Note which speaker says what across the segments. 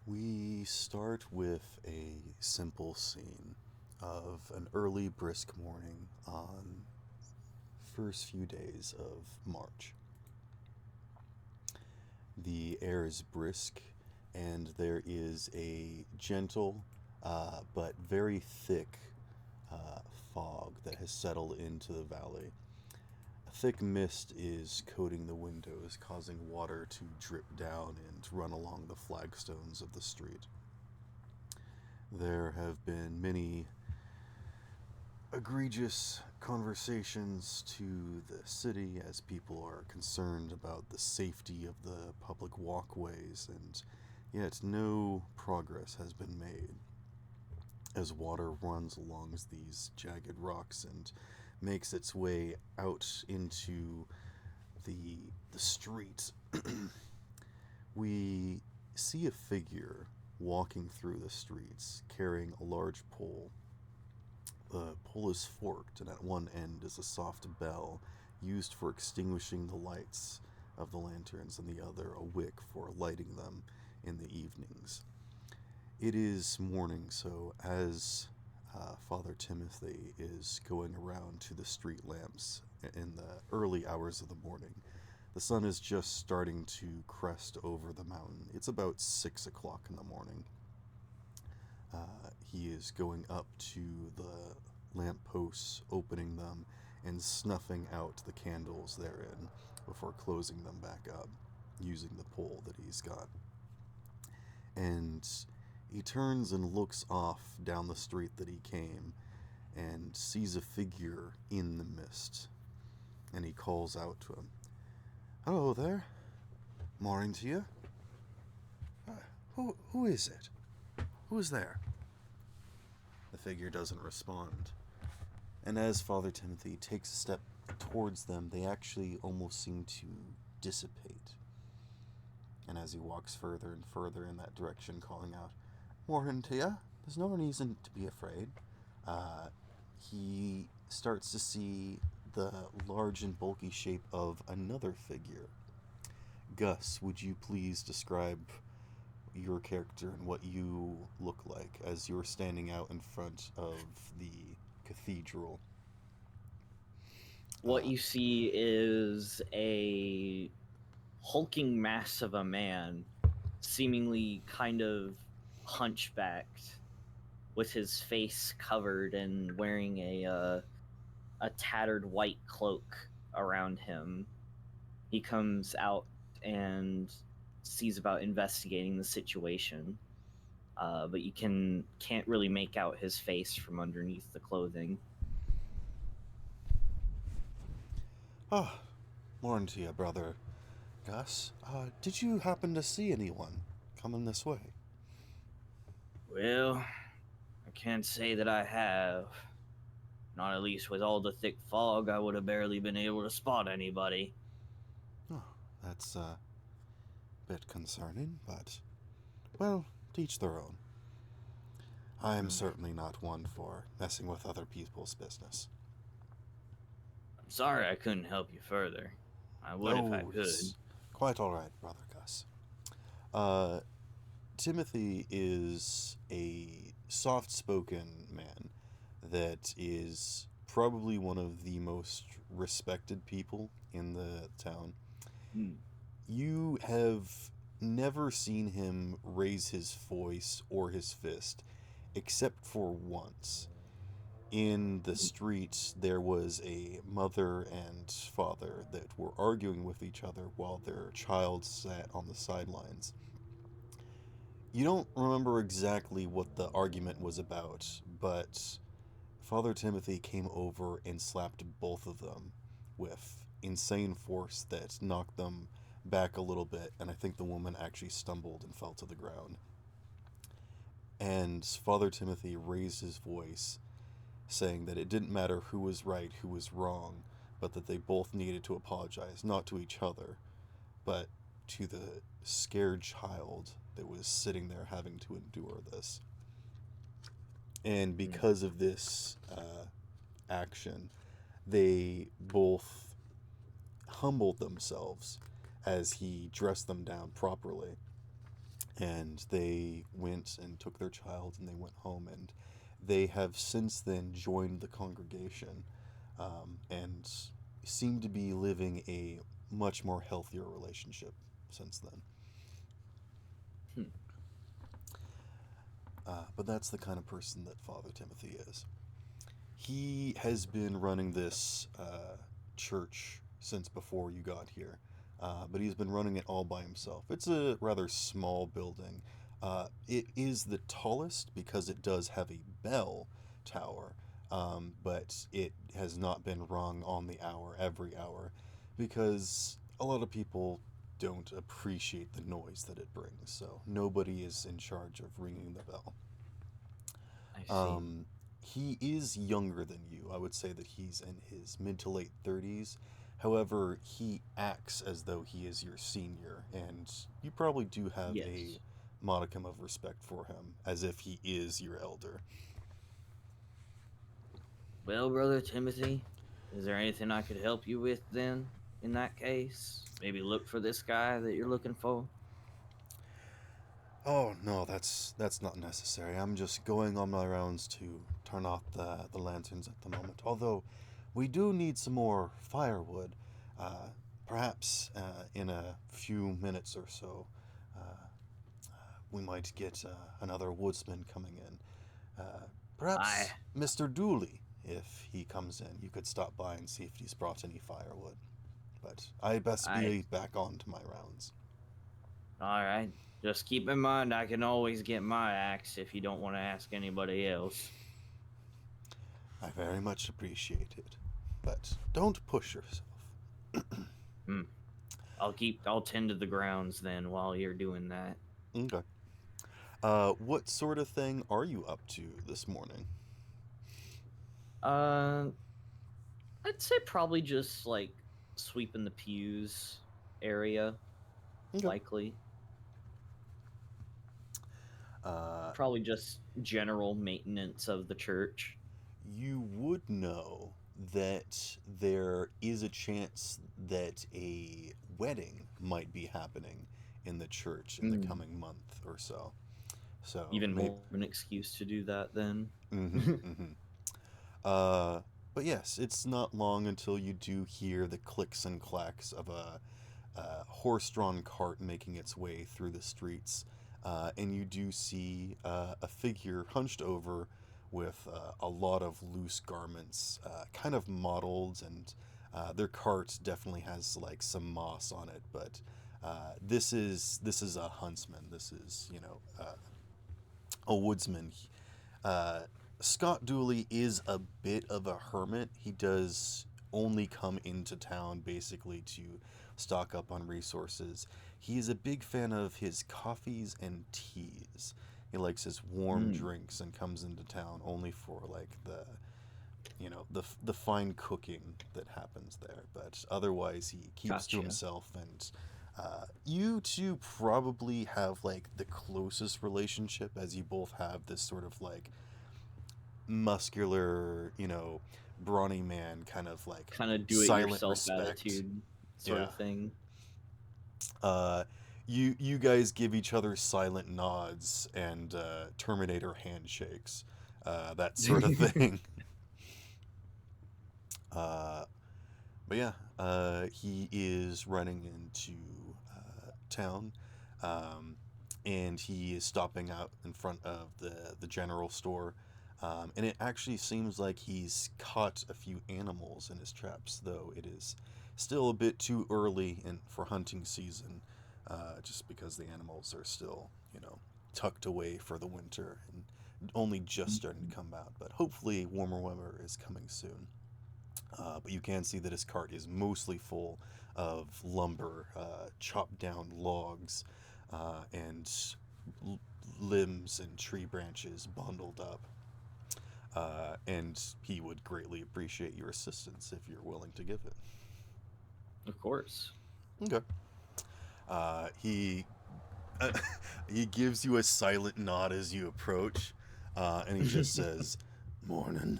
Speaker 1: We start with a simple scene of an early brisk morning on first few days of March. The air is brisk and there is a gentle but very thick fog that has settled into the valley. A thick mist is coating the windows, causing water to drip down and run along the flagstones of the street. There have been many egregious conversations to the city as people are concerned about the safety of the public walkways, and yet no progress has been made as water runs along these jagged rocks and makes its way out into the street. We see a figure walking through the streets carrying a large pole. The pole is forked, and at one end is a soft bell used for extinguishing the lights of the lanterns, and the other a wick for lighting them in the evenings. It is morning, so as Father Timothy is going around to the street lamps in the early hours of the morning, the sun is just starting to crest over the mountain. It's about 6 o'clock in the morning. He is going up to the lamp posts, opening them, and snuffing out the candles therein before closing them back up, using the pole that he's got. And he turns and looks off down the street that he came and sees a figure in the mist. And he calls out to him, "Hello there. Morning to you. Who is it? Who is there?" The figure doesn't respond. And as Father Timothy takes a step towards them, they actually almost seem to dissipate. And as he walks further and further in that direction, calling out, "Morning to you. There's no reason to be afraid," he starts to see the large and bulky shape of another figure. Gus, would you please describe your character and what you look like as you're standing out in front of the cathedral?
Speaker 2: What you see is a hulking mass of a man, seemingly kind of hunchbacked, with his face covered and wearing a tattered white cloak around him. He comes out and sees about investigating the situation, but you can't really make out his face from underneath the clothing.
Speaker 1: Ah, morning to you, brother Gus. Did you happen to see anyone coming this way?
Speaker 2: Well, I can't say that I have. Not at least with all the thick fog, I would have barely been able to spot anybody.
Speaker 1: Oh, that's a bit concerning, but, well, to each their own. I am certainly not one for messing with other people's business.
Speaker 2: I'm sorry I couldn't help you further. I would if I
Speaker 1: No,
Speaker 2: could.
Speaker 1: it's quite all right, brother Gus. Uh, Timothy is a soft-spoken man that is probably one of the most respected people in the town.
Speaker 2: Hmm.
Speaker 1: You have never seen him raise his voice or his fist, except for once. In the street, there was a mother and father that were arguing with each other while their child sat on the sidelines. You don't remember exactly what the argument was about, but Father Timothy came over and slapped both of them with insane force that knocked them back a little bit, and I think the woman actually stumbled and fell to the ground. And Father Timothy raised his voice, saying that it didn't matter who was right, who was wrong, but that they both needed to apologize, not to each other, but to the scared child that was sitting there having to endure this. And because of this action, they both humbled themselves as he dressed them down properly. and they went and took their child and they went home, and they have since then joined the congregation, and seem to be living a much more healthier relationship since then.
Speaker 2: Hmm.
Speaker 1: But that's the kind of person that Father Timothy is. He has been running this church since before you got here, but he's been running it all by himself. It's a rather small building. It is the tallest because it does have a bell tower, but it has not been rung on the hour every hour because a lot of people don't appreciate the noise that it brings, so nobody is in charge of ringing the bell.
Speaker 2: I see.
Speaker 1: Um, he is younger than you. I would say that he's in his mid to late 30s. However, he acts as though he is your senior, and you probably do have a
Speaker 2: Yes.
Speaker 1: modicum of respect for him, as if he is your elder.
Speaker 2: Well, Brother Timothy, is there anything I could help you with then, in that case? Maybe look for this guy that you're looking for?
Speaker 1: Oh no, that's not necessary. I'm just going on my rounds to turn off the lanterns at the moment. Although, we do need some more firewood. Uh, Perhaps in a few minutes or so, uh, we might get another woodsman coming in.
Speaker 2: I,
Speaker 1: Perhaps Mr. Dooley, if he comes in, you could stop by and see if he's brought any firewood. But I best
Speaker 2: I,
Speaker 1: be back on to my rounds.
Speaker 2: all right. Just keep in mind I can always get my axe if you don't want to ask anybody else.
Speaker 1: I very much appreciate it. But don't push yourself.
Speaker 2: Hmm. I'll tend to the grounds then while you're doing that.
Speaker 1: Okay. What sort of thing are you up to this morning?
Speaker 2: Uh, I'd say probably just like sweeping the pews area,
Speaker 1: Okay.
Speaker 2: likely.
Speaker 1: Uh,
Speaker 2: Probably just general maintenance of the church.
Speaker 1: you would know that there is a chance that a wedding might be happening in the church in the
Speaker 2: Mm.
Speaker 1: coming month or so. So
Speaker 2: Even
Speaker 1: maybe.
Speaker 2: more of an excuse to do that then.
Speaker 1: Mm-hmm. Mm-hmm. Uh, but yes, it's not long until you do hear the clicks and clacks of a horse-drawn cart making its way through the streets, and you do see a figure hunched over with a lot of loose garments, kind of mottled, and their cart definitely has like some moss on it. But this is a huntsman. This is a woodsman. Uh, Scott Dooley is a bit of a hermit. He does only come into town basically to stock up on resources. He is a big fan of his coffees and teas. He likes his warm
Speaker 2: Mm,
Speaker 1: drinks and comes into town only for like the fine cooking that happens there. But otherwise, he keeps to
Speaker 2: gotcha.
Speaker 1: himself. And you two probably have like the closest relationship, as you both have this sort of like muscular, brawny man kind of like
Speaker 2: Kind of do it
Speaker 1: silent
Speaker 2: yourself
Speaker 1: respect.
Speaker 2: attitude sort
Speaker 1: Yeah.
Speaker 2: of thing.
Speaker 1: Uh, you guys give each other silent nods and Terminator handshakes, that sort of thing. Uh, but yeah, he is running into town, um, and he is stopping out in front of the general store. And it actually seems like he's caught a few animals in his traps, though it is still a bit too early for hunting season, just because the animals are still, tucked away for the winter and only just starting to come out. But hopefully, warmer weather is coming soon. But you can see that his cart is mostly full of lumber, chopped down logs, and l- limbs and tree branches bundled up. And he would greatly appreciate your assistance if you're willing to give it.
Speaker 2: Of course.
Speaker 1: Okay. He he gives you a silent nod as you approach, and he just says, "Morning."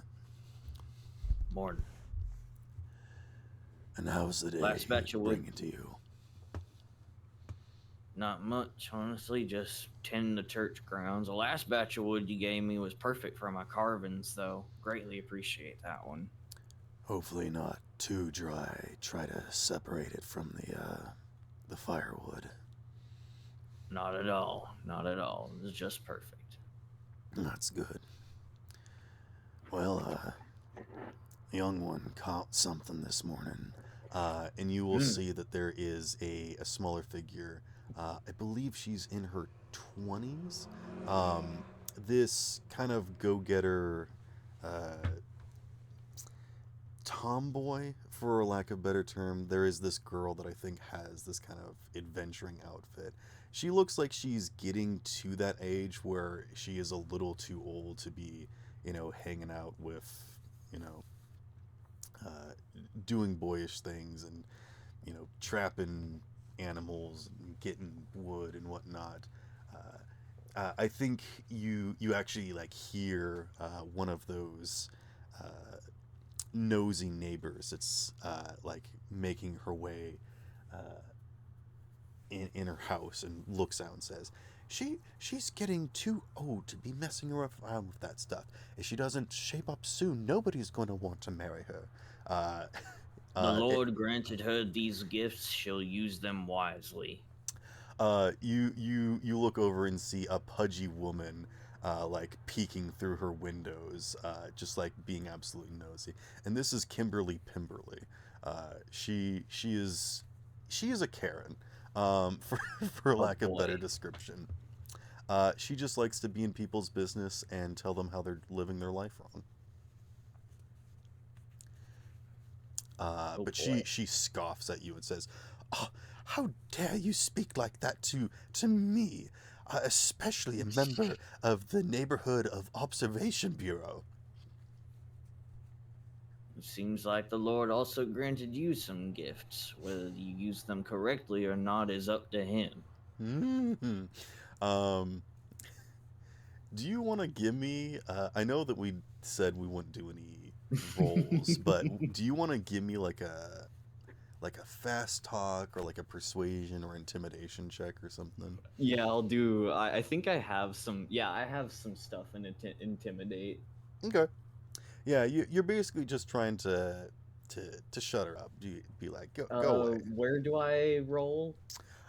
Speaker 2: Morning.
Speaker 1: And how's the day
Speaker 2: Last batch of wood.
Speaker 1: bringing to you?
Speaker 2: Not much, honestly. Just tend the church grounds. The last batch of wood you gave me was perfect for my carvings, though. Greatly appreciate that one.
Speaker 1: Hopefully not too dry. Try to separate it from the firewood.
Speaker 2: Not at all. Not at all. It's just perfect.
Speaker 1: That's good. Well, young one caught something this morning, and you will
Speaker 2: Mm.
Speaker 1: see that there is a smaller figure. I believe she's in her 20s. Um, this kind of go-getter uh, tomboy, for lack of a better term. There is this girl that I think has this kind of adventuring outfit. She looks like she's getting to that age where she is a little too old to be, hanging out with, you know, uh, doing boyish things and, trapping animals and getting wood and whatnot. I think you actually like hear one of those nosy neighbors. It's like making her way uh, in her house and looks out and says, she's getting too old to be messing around with that stuff. If she doesn't shape up soon, nobody's going to want to marry her. Uh,
Speaker 2: The
Speaker 1: it,
Speaker 2: Lord granted her these gifts, she'll use them wisely.
Speaker 1: you look over and see a pudgy woman, like peeking through her windows, just like being absolutely nosy. And this is Kimberly Pimberly. She is a Karen, for
Speaker 2: Oh
Speaker 1: lack of better
Speaker 2: boy.
Speaker 1: description. She just likes to be in people's business and tell them how they're living their life wrong.
Speaker 2: Oh
Speaker 1: But she
Speaker 2: boy.
Speaker 1: she scoffs at you and says, "Oh, how dare you speak like that to me, especially a member of the Neighborhood of Observation Bureau."
Speaker 2: It seems like the Lord also granted you some gifts. Whether you use them correctly or not is up to Him.
Speaker 1: Hmm. Um, do you want to give me? I know that we said we wouldn't do any rolls, but do you want to give me like a fast talk or like a persuasion or intimidation check or something?
Speaker 2: Yeah, I'll do. I think I have some. Yeah, I have some stuff in intimidate.
Speaker 1: Okay. Yeah, you're basically just trying to shut her up. Be like, go away.
Speaker 2: Where do I roll?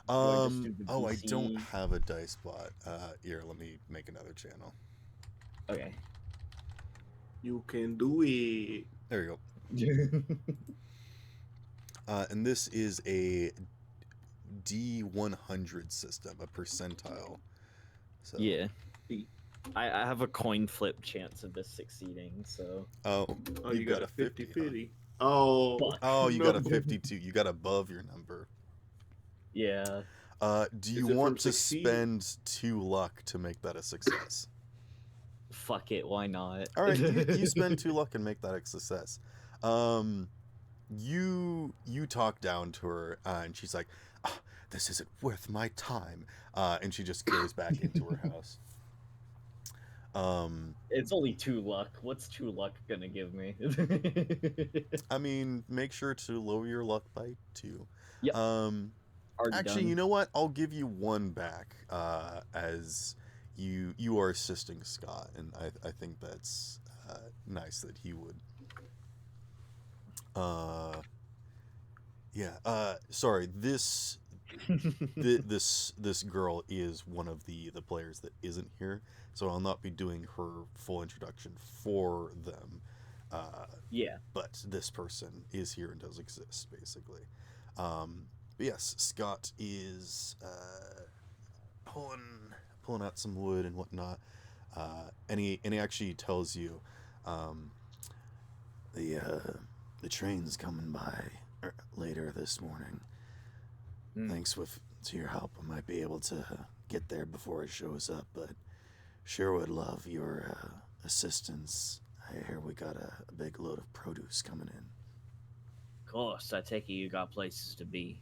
Speaker 2: Do I just do the
Speaker 1: Oh, I don't
Speaker 2: DC?
Speaker 1: have a dice bot. Here, let me make another channel.
Speaker 2: Okay.
Speaker 3: You can do it.
Speaker 1: There you go. And this is a D100 system, a percentile. So,
Speaker 2: Yeah. I have a coin flip chance of this succeeding, so.
Speaker 1: oh,
Speaker 3: Oh,
Speaker 1: you've
Speaker 3: you
Speaker 1: got
Speaker 3: got
Speaker 1: a
Speaker 3: a
Speaker 1: 50,
Speaker 3: 50
Speaker 1: huh?
Speaker 3: 50. Oh,
Speaker 2: Fuck.
Speaker 1: Oh, you got a
Speaker 3: no.
Speaker 1: 52. You got above your number.
Speaker 2: Yeah.
Speaker 1: Do you
Speaker 3: Is it from
Speaker 1: want to
Speaker 3: succeed?
Speaker 1: spend 2 luck to make that a success?
Speaker 2: Fuck it, why not?
Speaker 1: All right, you spend 2 luck and make that a success. Um, you talk down to her, and she's like, "Ah, this isn't worth my time," and she just goes back into her house. Um,
Speaker 2: It's only 2 luck. What's 2 luck gonna give me?
Speaker 1: I mean, make sure to lower your luck by 2.
Speaker 2: Yep,
Speaker 1: Um,
Speaker 2: already
Speaker 1: actually, you
Speaker 2: done.
Speaker 1: know what? I'll give you 1 back, as you are assisting Scott, and I think that's nice that he would. Uh, yeah. Sorry. This girl is one of the players that isn't here, so I'll not be doing her full introduction for them. Uh,
Speaker 2: Yeah.
Speaker 1: but this person is here and does exist, basically. But yes, Scott is pulling out some wood and whatnot, and he actually tells you, um, the train's coming by later this morning.
Speaker 2: Mm.
Speaker 1: Thanks to your help, I might be able to get there before it shows up, but sure would love your assistance. I hear we got a big load of produce coming in.
Speaker 2: Of course, I take it you got places to be.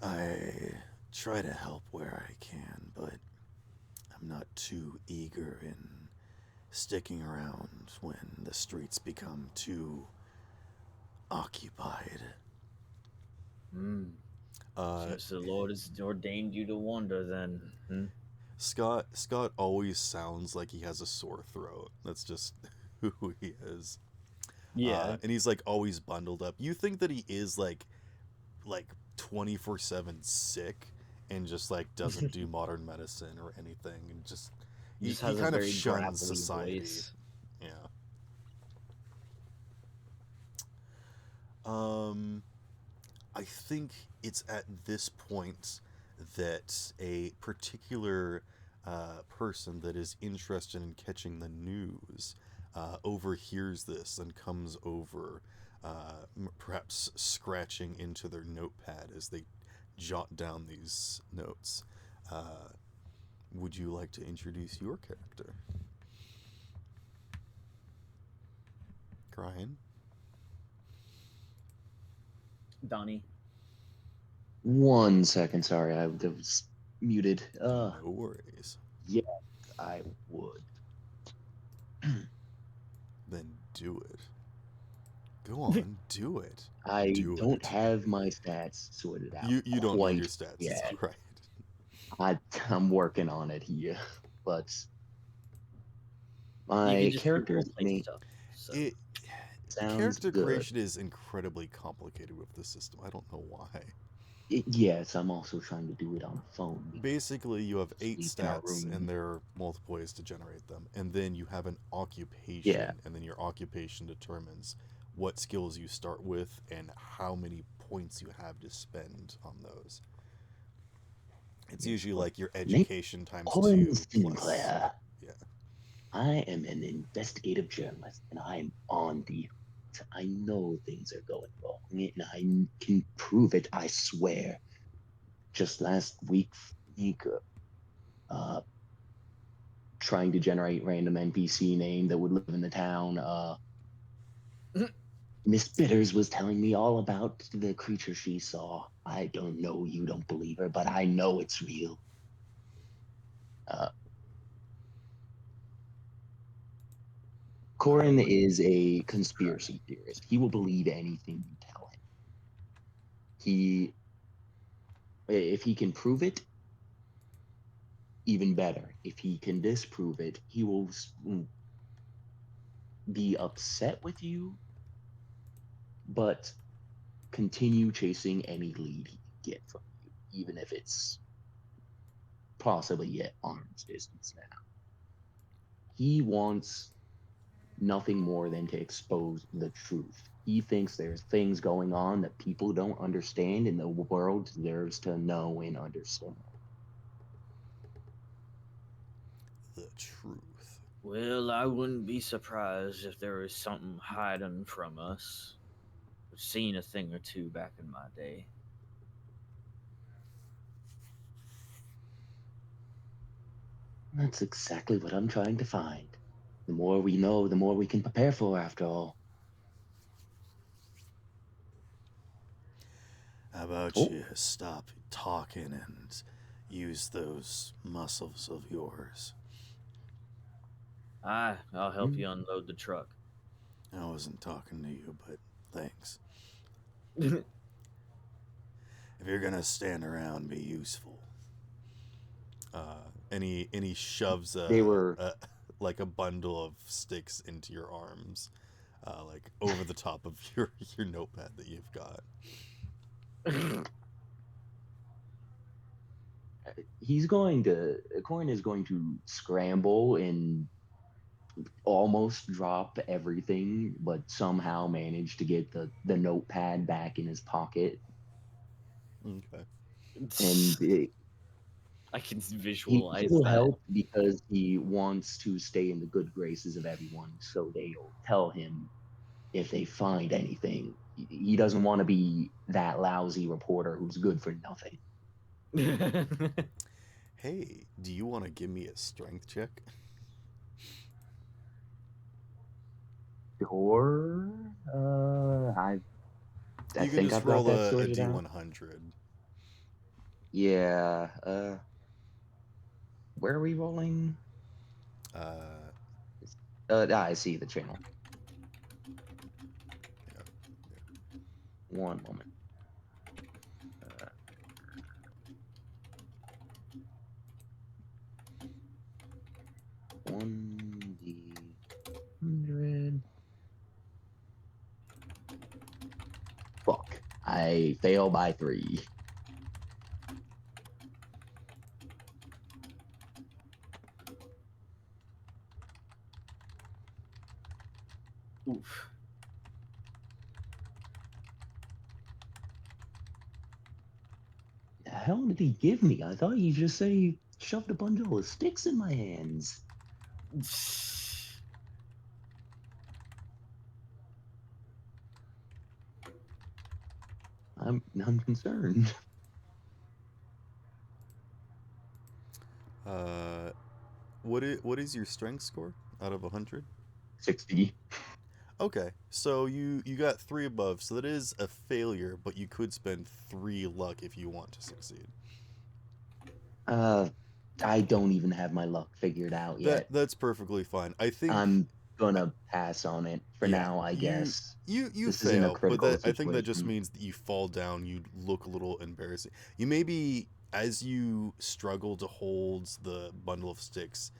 Speaker 1: I try to help where I can, but I'm not too eager in sticking around when the streets become too occupied.
Speaker 2: Mm. Since the Lord has ordained you to wander, then.
Speaker 1: Scott always sounds like he has a sore throat. That's just who he is.
Speaker 2: Yeah.
Speaker 1: And he's like always bundled up. You think that he is like 24/7 sick and just like doesn't do modern medicine or anything, and just
Speaker 2: He just
Speaker 1: he
Speaker 2: has a
Speaker 1: kind of
Speaker 2: very
Speaker 1: shuns
Speaker 2: gravelly
Speaker 1: society.
Speaker 2: voice.
Speaker 1: Yeah. Um, I think it's at this point that a particular person that is interested in catching the news overhears this and comes over, perhaps scratching into their notepad as they jot down these notes. Would you like to introduce your character? Brian?
Speaker 2: Donnie.
Speaker 4: 1 second, sorry, I was muted.
Speaker 1: No worries.
Speaker 4: Yeah, I would.
Speaker 1: Then do it. Go on, do it.
Speaker 4: I
Speaker 1: Do
Speaker 4: don't
Speaker 1: it.
Speaker 4: have my stats sorted out.
Speaker 1: You don't know
Speaker 4: quite
Speaker 1: your stats.
Speaker 4: yet.
Speaker 1: It's right.
Speaker 4: I'm working on it here, but
Speaker 2: You
Speaker 4: my
Speaker 2: can just do
Speaker 4: character's
Speaker 2: roleplay
Speaker 4: name
Speaker 2: stuff. So.
Speaker 1: It
Speaker 4: sounds
Speaker 1: character
Speaker 4: good.
Speaker 1: creation is incredibly complicated with this system. I don't know why.
Speaker 4: Yes, I'm also trying to do it on a phone.
Speaker 1: Basically, you have 8
Speaker 4: Sleep in our
Speaker 1: stats,
Speaker 4: room.
Speaker 1: and there are multiple ways to generate them. And then you have an occupation,
Speaker 4: Yeah.
Speaker 1: and then your occupation determines what skills you start with and how many points you have to spend on those. It's usually like your education times 2
Speaker 4: Owen
Speaker 1: plus.
Speaker 4: Sinclair.
Speaker 1: Yeah.
Speaker 4: I am an investigative journalist, and I'm on the. I know things are going wrong, and I can prove it. I swear. Just last week, trying to generate random NPC name that would live in the town. Miss Bitters was telling me all about the creature she saw. I don't know, you don't believe her, but I know it's real. Corin is a conspiracy theorist. He will believe anything you tell him. If he can prove it, even better. If he can disprove it, he will be upset with you, but continue chasing any lead he can get from you, even if it's possibly at arm's distance now. He wants nothing more than to expose the truth. He thinks there's things going on that people don't understand, and the world deserves to know and understand.
Speaker 1: The truth.
Speaker 2: Well, I wouldn't be surprised if there was something hiding from us. I've seen a thing or two back in my day.
Speaker 4: That's exactly what I'm trying to find. The more we know, the more we can prepare for, after all.
Speaker 1: How about
Speaker 4: Oh.
Speaker 1: you stop talking and use those muscles of yours?
Speaker 2: I'll help you unload the truck.
Speaker 1: I wasn't talking to you, but thanks. If you're gonna stand around and be useful. And he shoves like a bundle of sticks into your arms, like over the top of your notepad that you've got.
Speaker 4: Corin is going to scramble and almost drop everything, but somehow manage to get the notepad back in his pocket.
Speaker 1: Okay.
Speaker 4: And
Speaker 2: I can
Speaker 4: he
Speaker 2: visualize
Speaker 4: will
Speaker 2: that.
Speaker 4: help because he wants to stay in the good graces of everyone, so they'll tell him if they find anything. He doesn't want to be that lousy reporter who's good for nothing.
Speaker 1: Hey, do you want to give me a strength check?
Speaker 4: Or I
Speaker 1: You can
Speaker 4: think
Speaker 1: just
Speaker 4: I've got
Speaker 1: roll
Speaker 4: that
Speaker 1: a
Speaker 4: sorted out.
Speaker 1: D100.
Speaker 4: Yeah. Where are we rolling? I see the channel.
Speaker 1: Yeah.
Speaker 4: 1 moment. 1d100. Fuck. I fail by 3.
Speaker 2: Oof.
Speaker 4: The hell did he give me? I thought you just said he shoved a bundle of sticks in my hands. I'm concerned.
Speaker 1: What is your strength score out of 100?
Speaker 4: 60.
Speaker 1: Okay, so you got 3 above, so that is a failure, but you could spend 3 luck if you want to succeed.
Speaker 4: I don't even have my luck figured out yet.
Speaker 1: That's perfectly fine. I think
Speaker 4: I'm gonna pass on it for
Speaker 1: yeah,
Speaker 4: now, I guess.
Speaker 1: you
Speaker 4: This isn't a
Speaker 1: fail, but
Speaker 4: critical
Speaker 1: I think that just
Speaker 4: situation.
Speaker 1: means that you fall down. You look a little embarrassing. You maybe as you struggle to hold the bundle of sticks,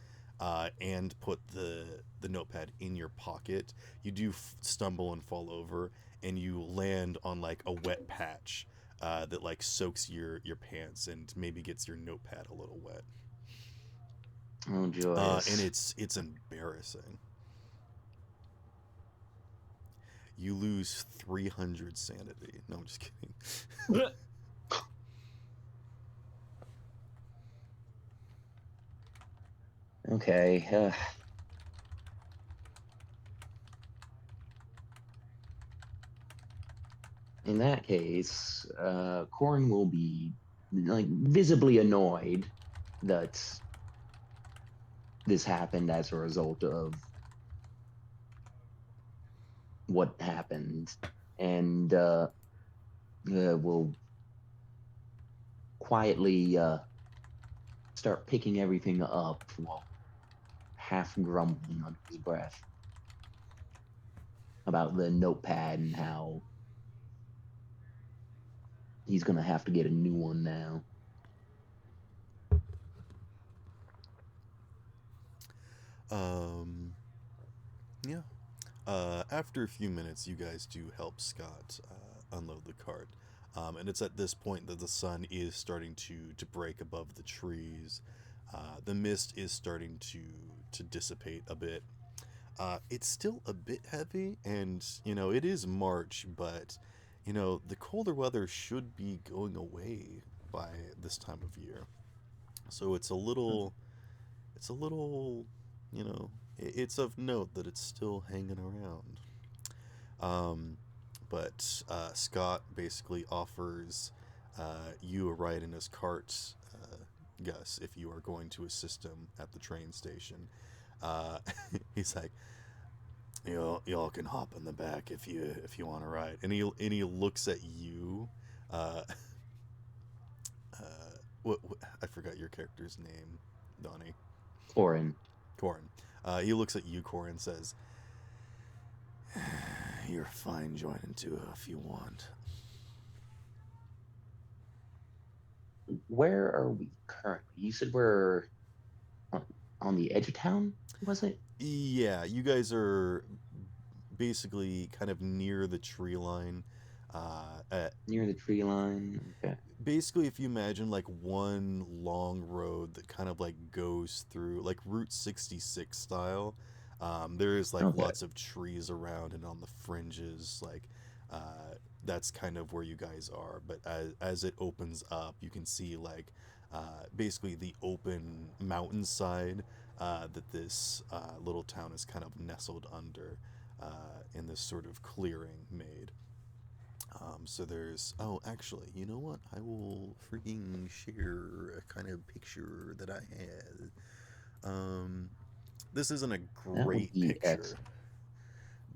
Speaker 1: and put the notepad in your pocket, you do stumble and fall over, and you land on like a wet patch, that like soaks your pants and maybe gets your notepad a little wet.
Speaker 4: Oh,
Speaker 1: And
Speaker 4: joyous.
Speaker 1: it's embarrassing. You lose 300 sanity. No, I'm just kidding.
Speaker 4: Okay. In that case, Corin will be like visibly annoyed that this happened as a result of what happened, and will quietly start picking everything up while half grumbling under his breath about the notepad and how he's gonna have to get a new one now.
Speaker 1: um, yeah. After a few minutes, you guys do help Scott unload the cart. And it's at this point that the sun is starting to break above the trees. The mist is starting to dissipate a bit. It's still a bit heavy, and it is March, but the colder weather should be going away by this time of year. So it's a little, it's of note that it's still hanging around. Um, but Scott basically offers you a ride in his cart, Gus, if you are going to assist him at the train station. Uh, he's like, y'all can hop in the back if you want to ride, and he looks at you. Uh, what I forgot your character's name, Donnie.
Speaker 4: Corin.
Speaker 1: Corin. He looks at you, Corin, and says, "You're fine joining too if you want."
Speaker 4: Where are we currently? You said we're on the edge of town, was it?
Speaker 1: Yeah, you guys are basically kind of near the tree line.
Speaker 4: Near the tree line. Okay.
Speaker 1: Basically, if you imagine like one long road that kind of like goes through like Route 66 style, there is like
Speaker 4: Okay.
Speaker 1: lots of trees around, and on the fringes, like that's kind of where you guys are. But as it opens up, you can see like basically the open mountainside that this little town is kind of nestled under, in this sort of clearing made. So there's, oh, actually, you know what? I will freaking share a kind of picture that I had. This isn't a
Speaker 4: That would
Speaker 1: great
Speaker 4: be
Speaker 1: picture,
Speaker 4: excellent.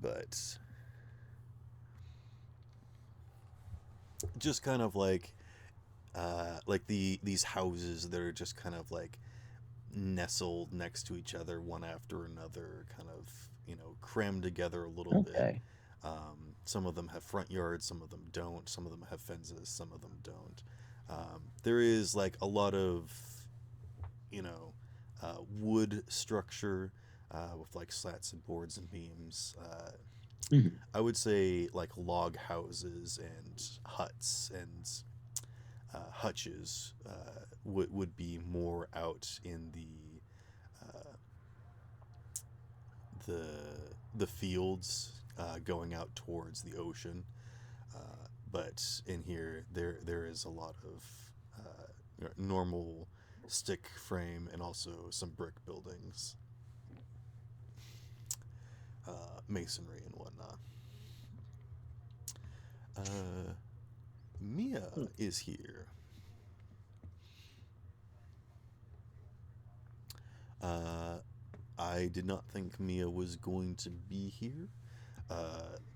Speaker 1: but just kind of like these houses that are just kind of like nestled next to each other, one after another, kind of crammed together a little bit.
Speaker 4: Okay.
Speaker 1: Some of them have front yards, some of them don't. Some of them have fences, some of them don't. There is like a lot of, you know, wood structure with like slats and boards and beams.
Speaker 4: Mhm.
Speaker 1: I would say like log houses and huts and hutches would be more out in uh, the the fields going out towards the ocean. But in here, there is a lot of normal stick frame and also some brick buildings, masonry and whatnot. Mia
Speaker 2: Hmm.
Speaker 1: is here. Uh, I did not think Mia was going to be here.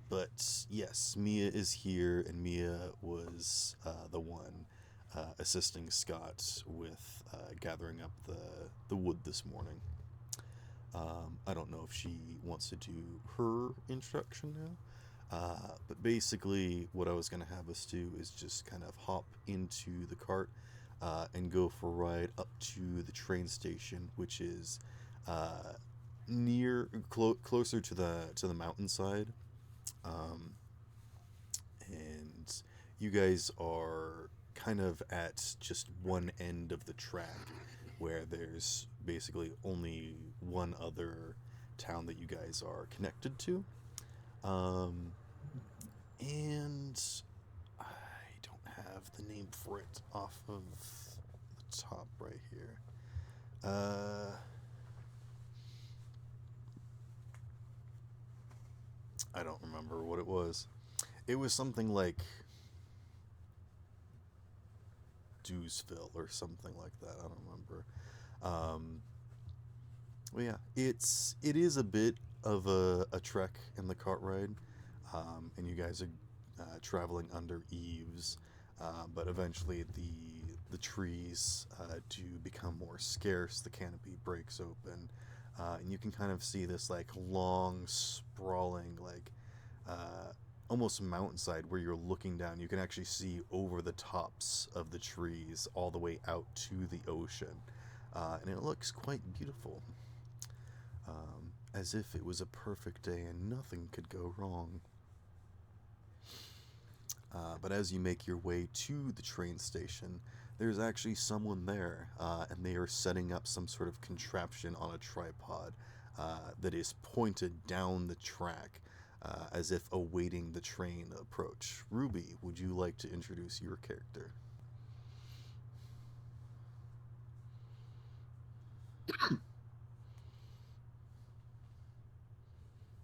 Speaker 1: But yes, Mia is here, and Mia was the one assisting Scott with gathering up the wood this morning. I don't know if she wants to do her introduction now, but basically, what I was going to have us do is just kind of hop into the cart and go for a ride up to the train station, which is closer to the mountainside. Um, and you guys are kind of at just one end of the track where there's basically only one other town that you guys are connected to. Um, and I don't have the name for it off of the top right here. I don't remember what it was. It was something like Dewsville or something like that. I don't remember. Um, well, yeah, it is a bit of a trek in the cart ride, and you guys are traveling under eaves, but eventually the trees do become more scarce. The canopy breaks open, and you can kind of see this like long, sprawling like. Almost mountainside where you're looking down. You can actually see over the tops of the trees all the way out to the ocean, and it looks quite beautiful, as if it was a perfect day and nothing could go wrong. But as you make your way to the train station, there's actually someone there, and they are setting up some sort of contraption on a tripod that is pointed down the track, as if awaiting the train approach. Ruby, would you like to introduce your character?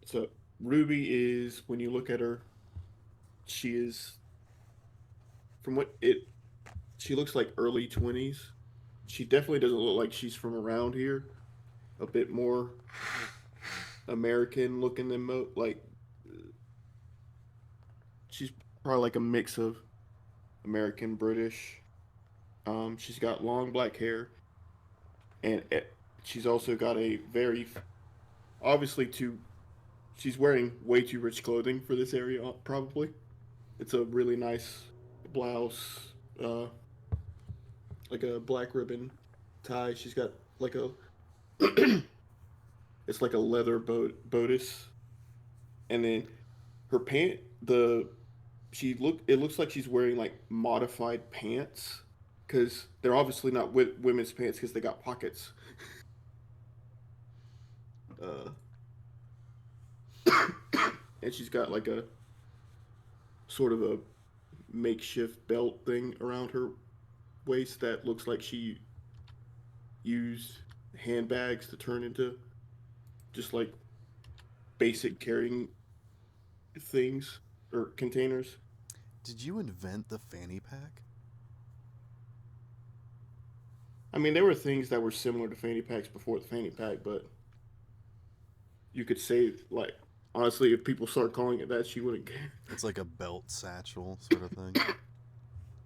Speaker 3: So Ruby is, when you look at her, she is, from what it, she looks like early 20s. She definitely doesn't look like she's from around here. A bit more American looking than like she's probably like a mix of American, British. She's got long black hair, and she's also got a very obviously too. She's wearing way too rich clothing for this area, probably. It's a really nice blouse, uh, like a black ribbon tie. She's got like a, it's like a leather bodice, and then her the it looks like she's wearing like modified pants because they're obviously not women's pants because they got pockets. Uh, and she's got like a sort of a makeshift belt thing around her waist that looks like she used handbags to turn into just like basic carrying things or containers.
Speaker 1: Did you invent the fanny pack?
Speaker 3: I mean, there were things that were similar to fanny packs before the fanny pack, but you could say like honestly, if people start calling it that, she wouldn't care.
Speaker 1: It's like a belt satchel sort of thing.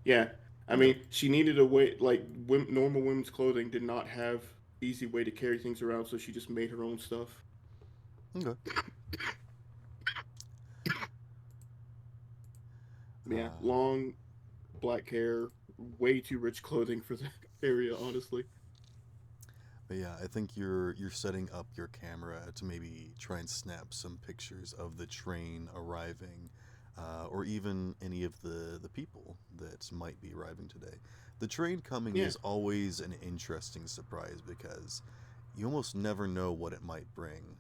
Speaker 3: Yeah, I
Speaker 1: Okay.
Speaker 3: mean, she needed a way like normal women's clothing did not have easy way to carry things around, so she just made her own stuff.
Speaker 1: Okay.
Speaker 3: Yeah,
Speaker 1: Uh,
Speaker 3: long black hair, way too rich clothing for the area, honestly.
Speaker 1: But yeah, I think you're setting up your camera to maybe try and snap some pictures of the train arriving, or even any of the people that might be arriving today. The train coming
Speaker 3: Yeah,
Speaker 1: is always an interesting surprise because you almost never know what it might bring.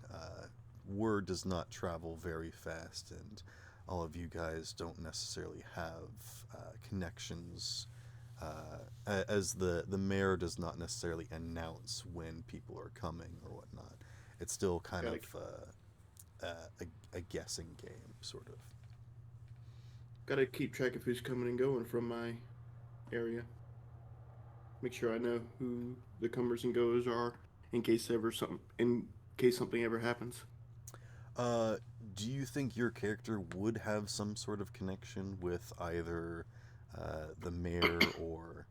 Speaker 1: Word does not travel very fast, and all of you guys don't necessarily have connections. As the mayor does not necessarily announce when people are coming or whatnot. It's still kind
Speaker 3: gotta
Speaker 1: of a guessing game, sort of.
Speaker 3: gotta keep track of who's coming and going from my area. Make sure I know who the comers and goers are in case something ever happens.
Speaker 1: Uh, do you think your character would have some sort of connection with either the mayor or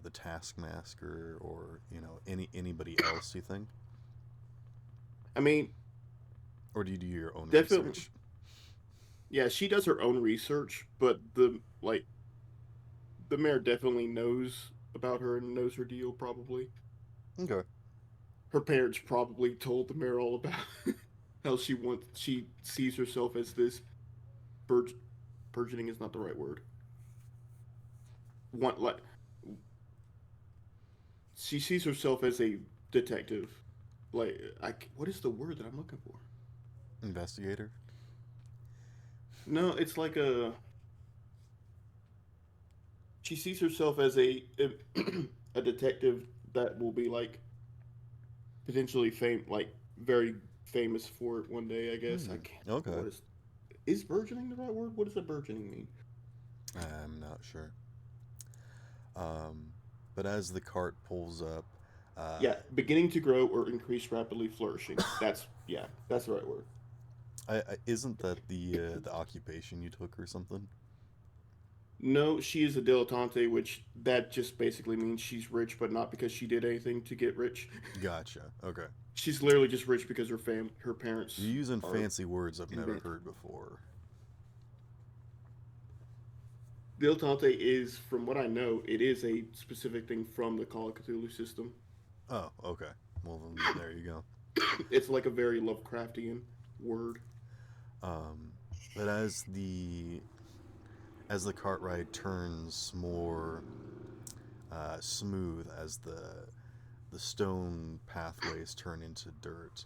Speaker 1: the taskmaster, or anybody else? You think,
Speaker 3: I mean,
Speaker 1: or do you do your own
Speaker 3: definitely.
Speaker 1: research?
Speaker 3: Yeah, she does her own research, but the mayor definitely knows about her and knows her deal. Probably
Speaker 1: Okay.
Speaker 3: her parents probably told the mayor all about how she sees herself as this burg- burgeoning is not the right word. Want like she sees herself as a detective. What is the word that I'm looking for?
Speaker 1: Investigator.
Speaker 3: No, it's like a she sees herself as a detective that will be like potentially very famous for it one day. I guess I
Speaker 1: Hmm.
Speaker 3: can't.
Speaker 1: Okay.
Speaker 3: What is burgeoning the right word? What does a burgeoning mean?
Speaker 1: I'm not sure. Um, but as the cart pulls up,
Speaker 3: Yeah,
Speaker 1: uh,
Speaker 3: beginning to grow or increase rapidly flourishing. That's the right word.
Speaker 1: isn't that the occupation you took or something?
Speaker 3: No, she is a dilettante, which that just basically means she's rich, but not because she did anything to get rich.
Speaker 1: Gotcha. Okay.
Speaker 3: She's literally just rich because her
Speaker 1: You're
Speaker 3: parents
Speaker 1: using
Speaker 3: are
Speaker 1: fancy words I've never
Speaker 3: invent.
Speaker 1: heard before.
Speaker 3: Dilettante is, from what I know, it is a specific thing from the Call of Cthulhu system.
Speaker 1: Oh, okay. Well, then there you go.
Speaker 3: It's like a very Lovecraftian word.
Speaker 1: Um, but as the cart ride turns more smooth, as the stone pathways turn into dirt,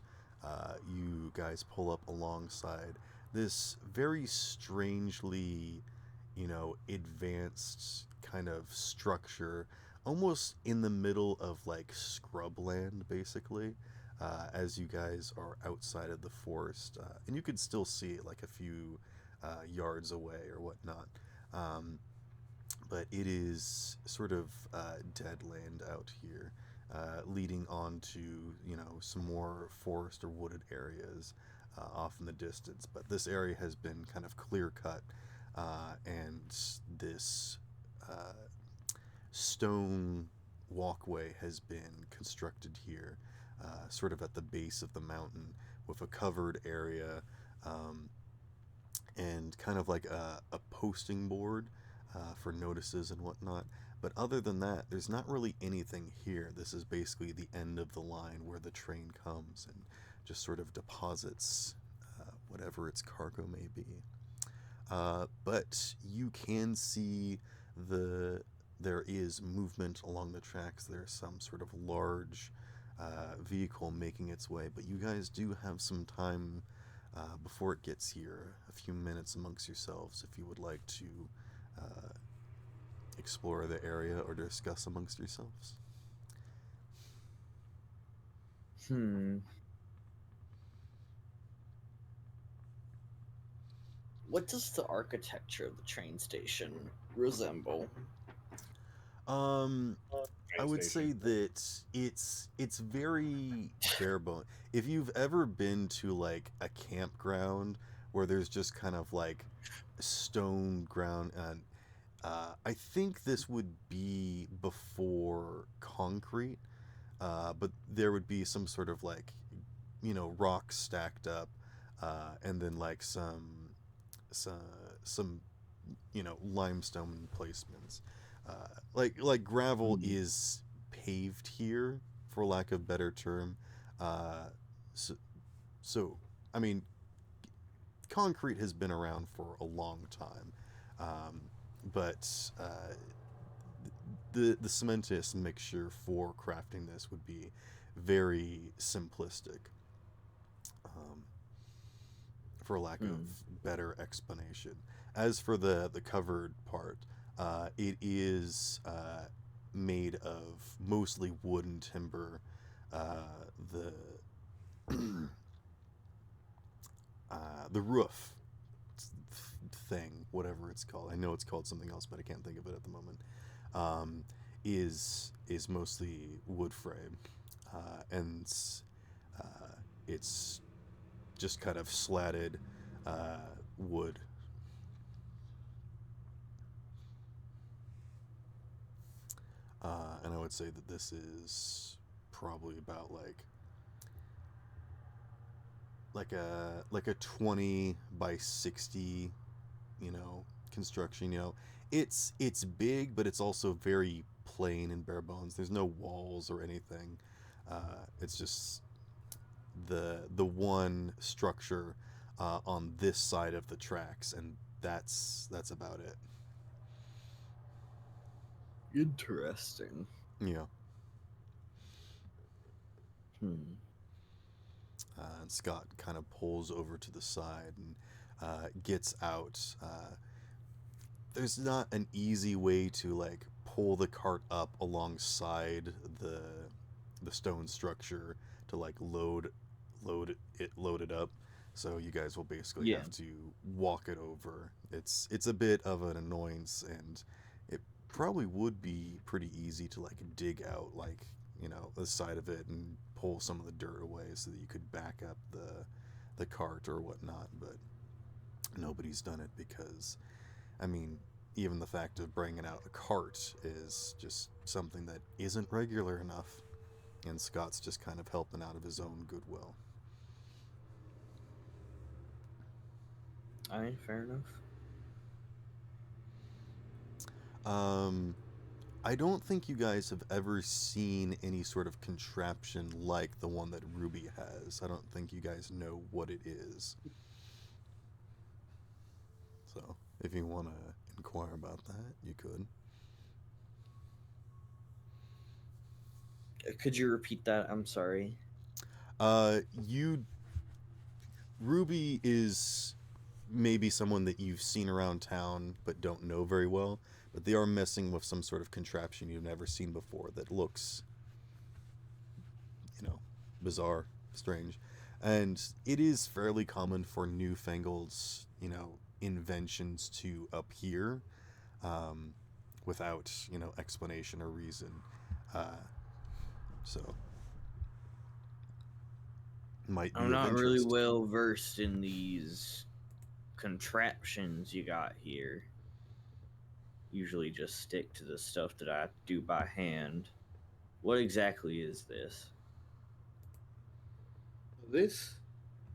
Speaker 1: you guys pull up alongside this very strangely, advanced kind of structure, almost in the middle of like scrubland, basically. As you guys are outside of the forest, and you could still see it like a few yards away or whatnot. Um, but it is sort of dead land out here, leading on to some more forest or wooded areas off in the distance. But this area has been kind of clear cut, and this uh, stone walkway has been constructed here, sort of at the base of the mountain, with a covered area. Um, and kind of like a posting board for notices and whatnot. But other than that, there's not really anything here. This is basically the end of the line where the train comes and just sort of deposits whatever its cargo may be. But you can see there is movement along the tracks. There's some sort of large vehicle making its way, but you guys do have some time before it gets here, a few minutes amongst yourselves, if you would like to uh, explore the area or discuss amongst yourselves.
Speaker 2: Hmm. What does the architecture of the train station resemble?
Speaker 1: Um, I
Speaker 5: Train
Speaker 1: would say
Speaker 5: station.
Speaker 1: that it's very bare bone. If you've ever been to like a campground where there's just kind of like stone ground, and I think this would be before concrete, but there would be some sort of like rocks stacked up, and then like some some limestone placements. Like gravel
Speaker 4: Hmm.
Speaker 1: is paved here for lack of a better term. Uh, so, so, I mean, concrete has been around for a long time, um, but the cementous mixture for crafting this would be very simplistic, um, for lack of better explanation. As for the covered part, it is made of mostly wood and timber. The the roof thing, whatever it's called, I know it's called something else, but I can't think of it at the moment. Um, is mostly wood frame, and uh, it's just kind of slatted wood. And I would say that this is probably about like a 20 by 60, construction. It's big, but it's also very plain and bare bones. There's no walls or anything. It's just the one structure on this side of the tracks, and that's about it.
Speaker 2: Interesting.
Speaker 1: Yeah. And Scott kind of pulls over to the side and gets out. There's not an easy way to pull the cart up alongside the stone structure to load it up. So you guys will basically
Speaker 2: Yeah.
Speaker 1: have to walk it over. It's a bit of an annoyance, and it probably would be pretty easy to dig out the side of it and pull some of the dirt away so that you could back up the cart or whatnot. But nobody's done it because, I mean, even the fact of bringing out a cart is just something that isn't regular enough, and Scott's just kind of helping out of his own goodwill.
Speaker 2: I mean, fair enough.
Speaker 1: I don't think you guys have ever seen any sort of contraption like the one that Ruby has. I don't think you guys know what it is. So, if you want to inquire about that, you could.
Speaker 2: Could you repeat that? I'm sorry.
Speaker 1: You Ruby is maybe someone that you've seen around town but don't know very well, but they are messing with some sort of contraption you've never seen before that looks, bizarre, strange. And it is fairly common for newfangled, inventions to appear without, explanation or reason. So, might be
Speaker 2: I'm
Speaker 1: of
Speaker 2: not
Speaker 1: interest.
Speaker 2: really well versed in these contraptions you got here. Usually just stick to the stuff that I do by hand. What exactly is this?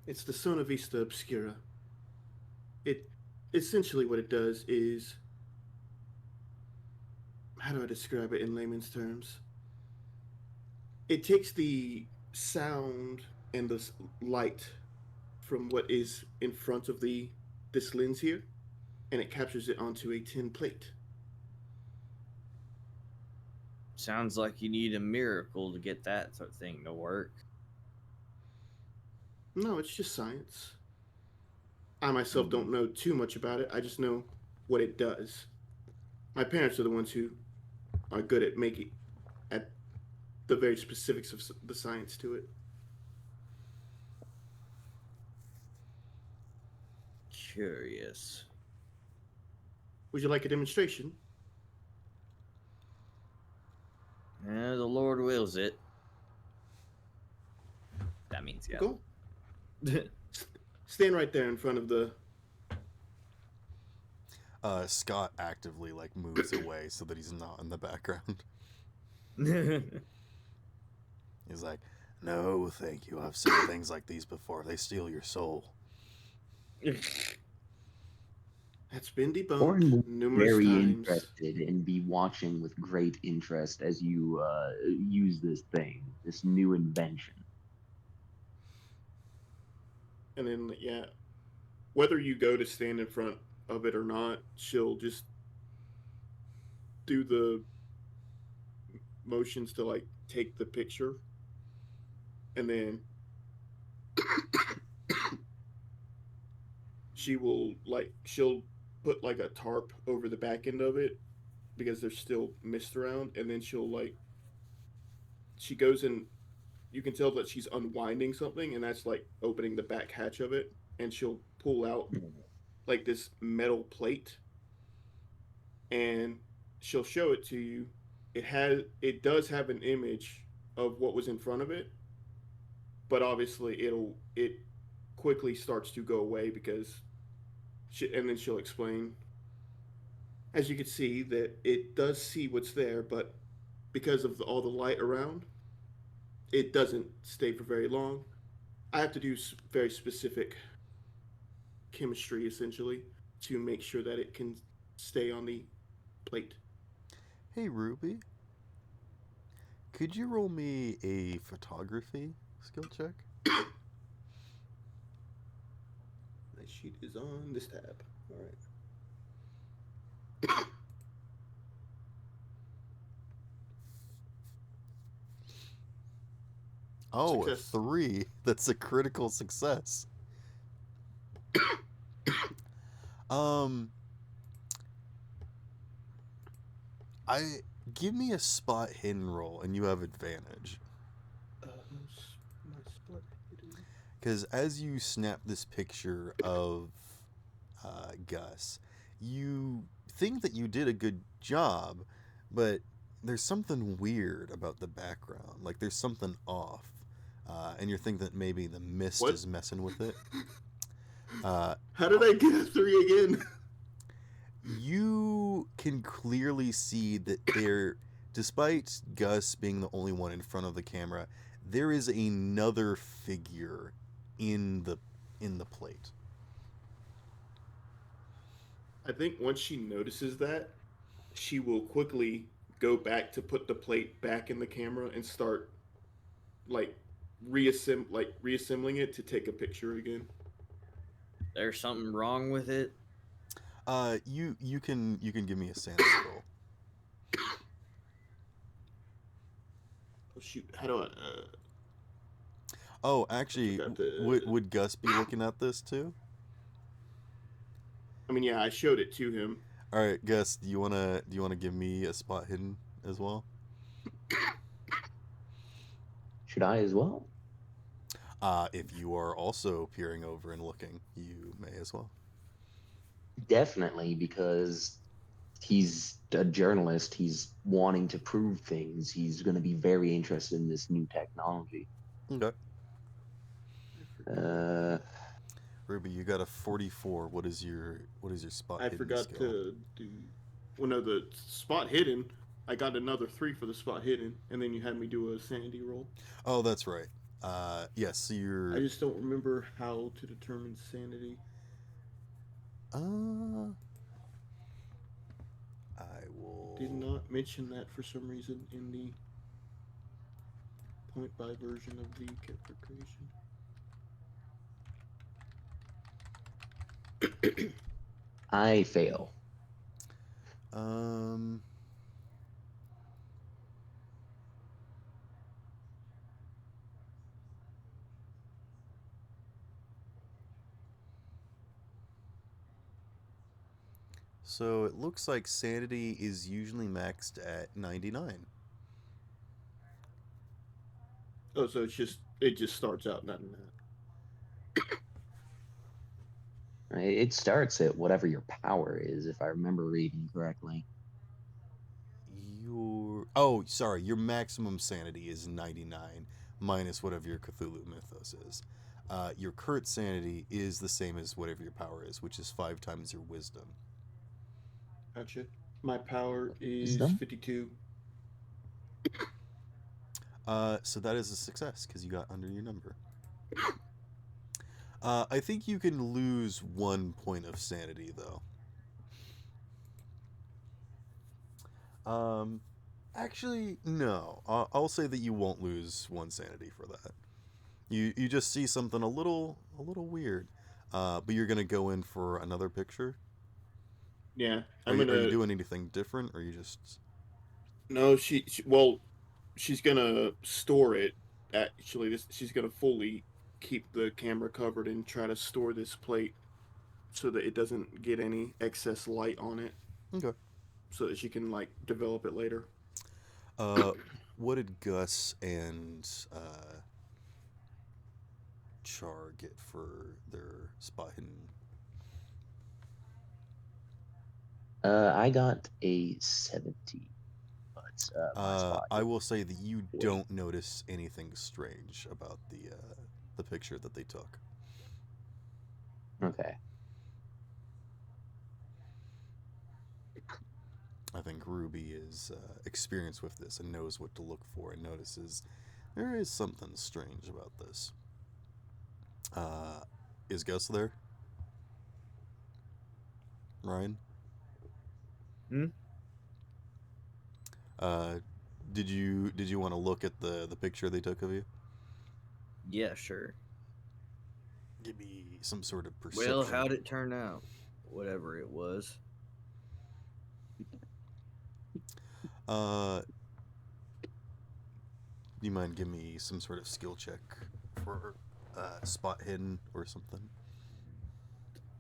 Speaker 3: It's the Sona Vista Obscura. It essentially what it does is, how do I describe it in layman's terms? It takes the sound and the light from what is in front of this lens here, and it captures it onto a tin plate.
Speaker 2: Sounds like you need a miracle to get that sort of thing to work.
Speaker 3: No, it's just science. I myself don't know too much about it. I just know what it does. My parents are the ones who are good at at the very specifics of the science to it.
Speaker 2: Curious.
Speaker 3: Would you like a demonstration?
Speaker 2: The Lord wills it. That means yeah.
Speaker 3: Go. Stand right there in front of the.
Speaker 1: Scott actively moves away so that he's not in the background. He's like, "No, thank you. I've seen things like these before. They steal your soul."
Speaker 3: That's been
Speaker 4: Orin
Speaker 3: debunked
Speaker 4: will
Speaker 3: numerous
Speaker 4: very
Speaker 3: times.
Speaker 4: interested and be watching with great interest as you use this thing. this new invention.
Speaker 3: And then, yeah, whether you go to stand in front of it or not, she'll just do the motions to like take the picture, and then she'll put like a tarp over the back end of it because there's still mist around, and then she goes in. You can tell that she's unwinding something, and that's like opening the back hatch of it, and she'll pull out like this metal plate, and she'll show it to you. It does have an image of what was in front of it, but obviously it quickly starts to go away because and then she'll explain, as you can see, that it does see what's there, but because of all the light around, it doesn't stay for very long. I have to do very specific chemistry essentially to make sure that it can stay on the plate.
Speaker 1: Hey, Ruby. Could you roll me a photography skill check?
Speaker 3: That sheet is on this tab. All right.
Speaker 1: Oh,
Speaker 3: Success.
Speaker 1: a 3. That's a critical success. I give me a spot hidden roll, and you have advantage.
Speaker 3: My spot hidden.
Speaker 1: Because as you snap this picture of Gus, you think that you did a good job, but there's something weird about the background. Like there's something off, and you're thinking that maybe the mist is messing with it.
Speaker 3: How did I get a 3 again?
Speaker 1: You can clearly see that there, despite Gus being the only one in front of the camera, there is another figure in the plate.
Speaker 3: I think once she notices that, she will quickly go back to put the plate back in the camera and start like reassembling it to take a picture again.
Speaker 2: There's something wrong with it.
Speaker 1: You can give me a sanity roll.
Speaker 3: Oh shoot! How do I?
Speaker 1: Oh, actually, would Gus be looking at this too?
Speaker 3: I mean, yeah, I showed it to him.
Speaker 1: All right, Gus, do you wanna give me a spot hidden as well?
Speaker 4: Should I as well?
Speaker 1: If you are also peering over and looking, you may as well.
Speaker 4: Definitely, because he's a journalist. He's wanting to prove things. He's going to be very interested in this new technology.
Speaker 1: Okay.
Speaker 4: Uh,
Speaker 1: Ruby, you got a 44. What is your spot
Speaker 3: I
Speaker 1: hidden
Speaker 3: forgot
Speaker 1: skill?
Speaker 3: to do. Well, no, the spot hidden. I got another 3 for the spot hidden, and then you had me do a sanity roll.
Speaker 1: Oh, that's right. Yes, so you're.
Speaker 3: I just don't remember how to determine sanity.
Speaker 1: I will.
Speaker 3: Did not mention that for some reason in the point by version of the character creation.
Speaker 4: I fail.
Speaker 1: So it looks like sanity is usually maxed at 99.
Speaker 3: Oh, so it just starts out not in that.
Speaker 4: It starts at whatever your power is, if I remember reading correctly.
Speaker 1: Your maximum sanity is 99 minus whatever your Cthulhu mythos is. Your current sanity is the same as whatever your power is, which is 5 times your wisdom.
Speaker 3: Gotcha. My power is
Speaker 4: Wisdom?
Speaker 3: 52.
Speaker 1: So that is a success because you got under your number. I think you can lose 1 point of sanity though. Actually, no. I'll say that you won't lose one sanity for that. You just see something a little weird. But you're gonna go in for another picture.
Speaker 3: Yeah,
Speaker 1: Are
Speaker 3: I'm
Speaker 1: you
Speaker 3: gonna.
Speaker 1: doing anything different, or you just?
Speaker 3: No, well, she's gonna store it. Actually, she's gonna fully keep the camera covered and try to store this plate so that it doesn't get any excess light on it,
Speaker 1: Okay.
Speaker 3: so that she can like develop it later.
Speaker 1: Uh, what did Gus and Char get for their spot hidden?
Speaker 4: I got a 70, but my spot
Speaker 1: I
Speaker 4: is
Speaker 1: will say that you
Speaker 4: 40.
Speaker 1: don't notice anything strange about the picture that they took.
Speaker 4: Okay.
Speaker 1: I think Ruby is experienced with this and knows what to look for and notices there is something strange about this. Uh, is Gus there? Ryan?
Speaker 2: Hmm?
Speaker 1: Uh, did you want to look at the picture they took of you?
Speaker 2: Yeah, sure.
Speaker 1: Give me some sort of
Speaker 2: Well,
Speaker 1: perception.
Speaker 2: how'd it turn out? Whatever it was.
Speaker 1: Uh, do you mind giving me some sort of skill check for spot hidden or something?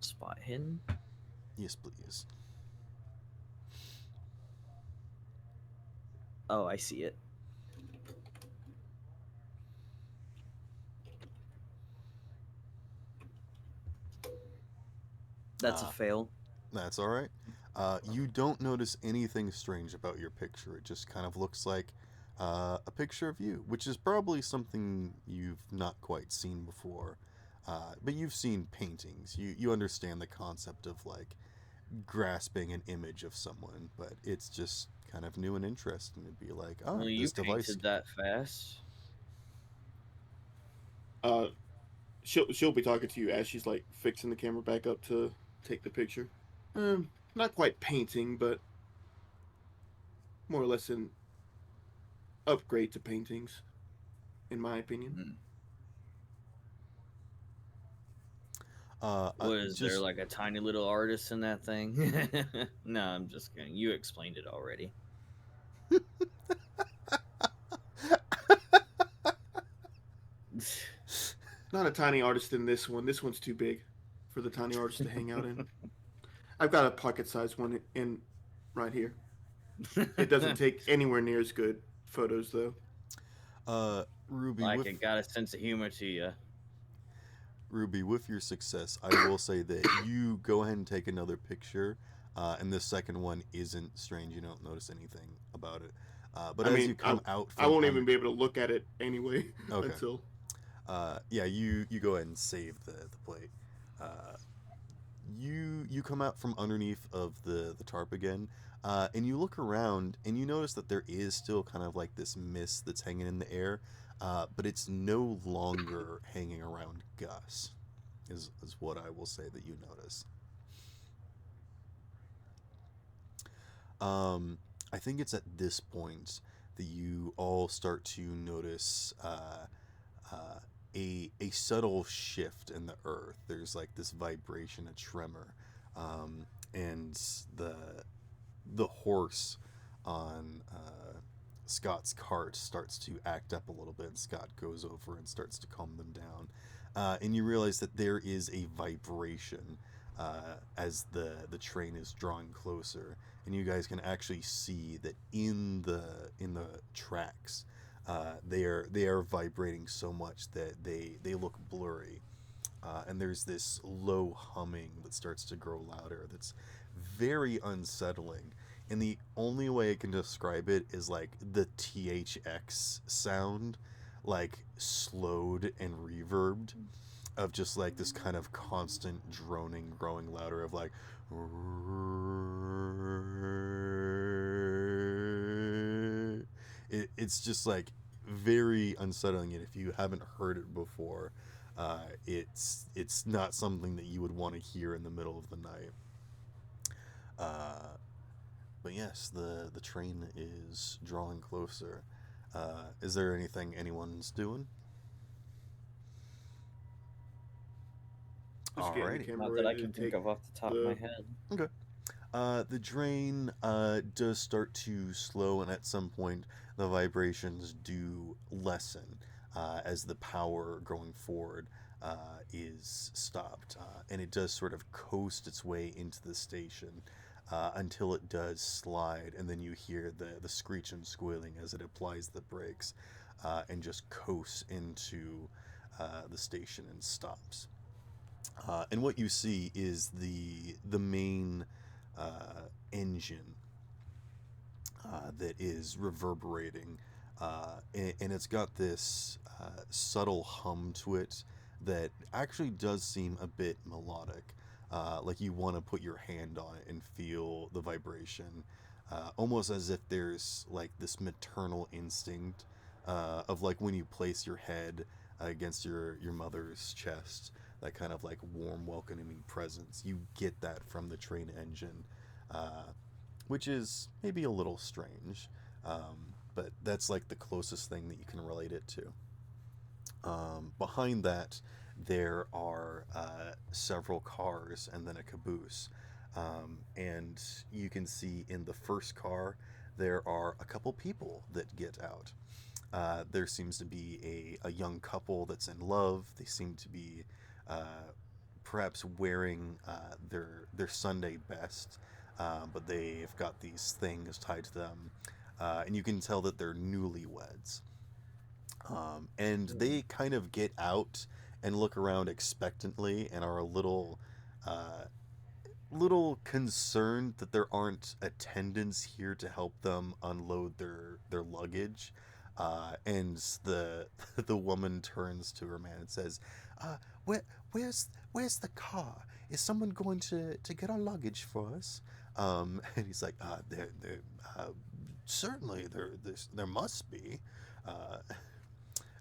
Speaker 2: Spot hidden?
Speaker 1: Yes, please.
Speaker 2: Oh, I see it. That's a
Speaker 1: Ah,
Speaker 2: fail.
Speaker 1: that's all right. You don't notice anything strange about your picture. It just kind of looks like a picture of you, which is probably something you've not quite seen before. But you've seen paintings. You understand the concept of like grasping an image of someone, but it's just kind of new and interesting to be like,
Speaker 2: Well, you
Speaker 1: this device.
Speaker 2: painted that fast.
Speaker 3: Uh, she'll be talking to you as she's like fixing the camera back up to take the picture. Not quite painting, but more or less an upgrade to paintings, in my opinion.
Speaker 2: Hmm.
Speaker 1: I
Speaker 2: Was there
Speaker 1: just
Speaker 2: like a tiny little artist in that thing? No, I'm just kidding. You explained it already.
Speaker 3: Not a tiny artist in this one. This one's too big for the tiny artist to hang out in. I've got a pocket-sized one in right here. It doesn't take anywhere near as good photos though.
Speaker 1: Ruby
Speaker 2: Like
Speaker 1: with
Speaker 2: it got a sense of humor to you.
Speaker 1: Ruby, with your success, I will say that you go ahead and take another picture, and this second one isn't strange. You don't notice anything about it. But
Speaker 3: I
Speaker 1: as you
Speaker 3: mean,
Speaker 1: come out
Speaker 3: I
Speaker 1: from
Speaker 3: won't even be able to look at it anyway
Speaker 1: okay,
Speaker 3: until.
Speaker 1: yeah, you go ahead and save the plate. Uh, you come out from underneath of the tarp again, and you look around and you notice that there is still kind of like this mist that's hanging in the air, but it's no longer hanging around Gus. Is what I will say that you notice. Um, I think it's at this point that you all start to notice uh, a subtle shift in the earth. There's like this vibration, a tremor, and the the horse on Scott's cart starts to act up a little bit. And Scott goes over and starts to calm them down, and you realize that there is a vibration as the train is drawing closer, and you guys can actually see that in the tracks. They are vibrating so much that they look blurry, and there's this low humming that starts to grow louder. That's very unsettling. And the only way I can describe it is like the THX sound, like slowed and reverbed, of just like this kind of constant droning, growing louder of like. It's just like very unsettling, and if you haven't heard it before, it's not something that you would want to hear in the middle of the night. Uh, But yes, the train is drawing closer. Is there anything anyone's doing?
Speaker 3: Just getting the
Speaker 1: Alrighty.
Speaker 3: camera
Speaker 2: Not that I
Speaker 3: ready to
Speaker 2: can think
Speaker 3: take
Speaker 2: of off the top of my
Speaker 3: the.
Speaker 2: head.
Speaker 1: Okay. The drain does start to slow, and at some point, the vibrations do lessen as the power going forward is stopped. And it does sort of coast its way into the station until it does slide, and then you hear the screech and squealing as it applies the brakes and just coasts into the station and stops. And what you see is the main engine that is reverberating, and it's got this subtle hum to it that actually does seem a bit melodic. Like you want to put your hand on it and feel the vibration, almost as if there's like this maternal instinct of like when you place your head against your mother's chest, that kind of like warm, welcoming presence. You get that from the train engine, which is maybe a little strange, but that's like the closest thing that you can relate it to. Behind that, there are several cars and then a caboose. And you can see in the first car, there are a couple people that get out. There seems to be a young couple that's in love. They seem to be perhaps wearing their Sunday best, but they've got these things tied to them, and you can tell that they're newlyweds. And they kind of get out and look around expectantly and are a uh, little concerned that there aren't attendants here to help them unload their luggage. And the woman turns to her man and says, uh, "Where where's the car? Is someone going to get our luggage for us?" And he's like, "There certainly there must be."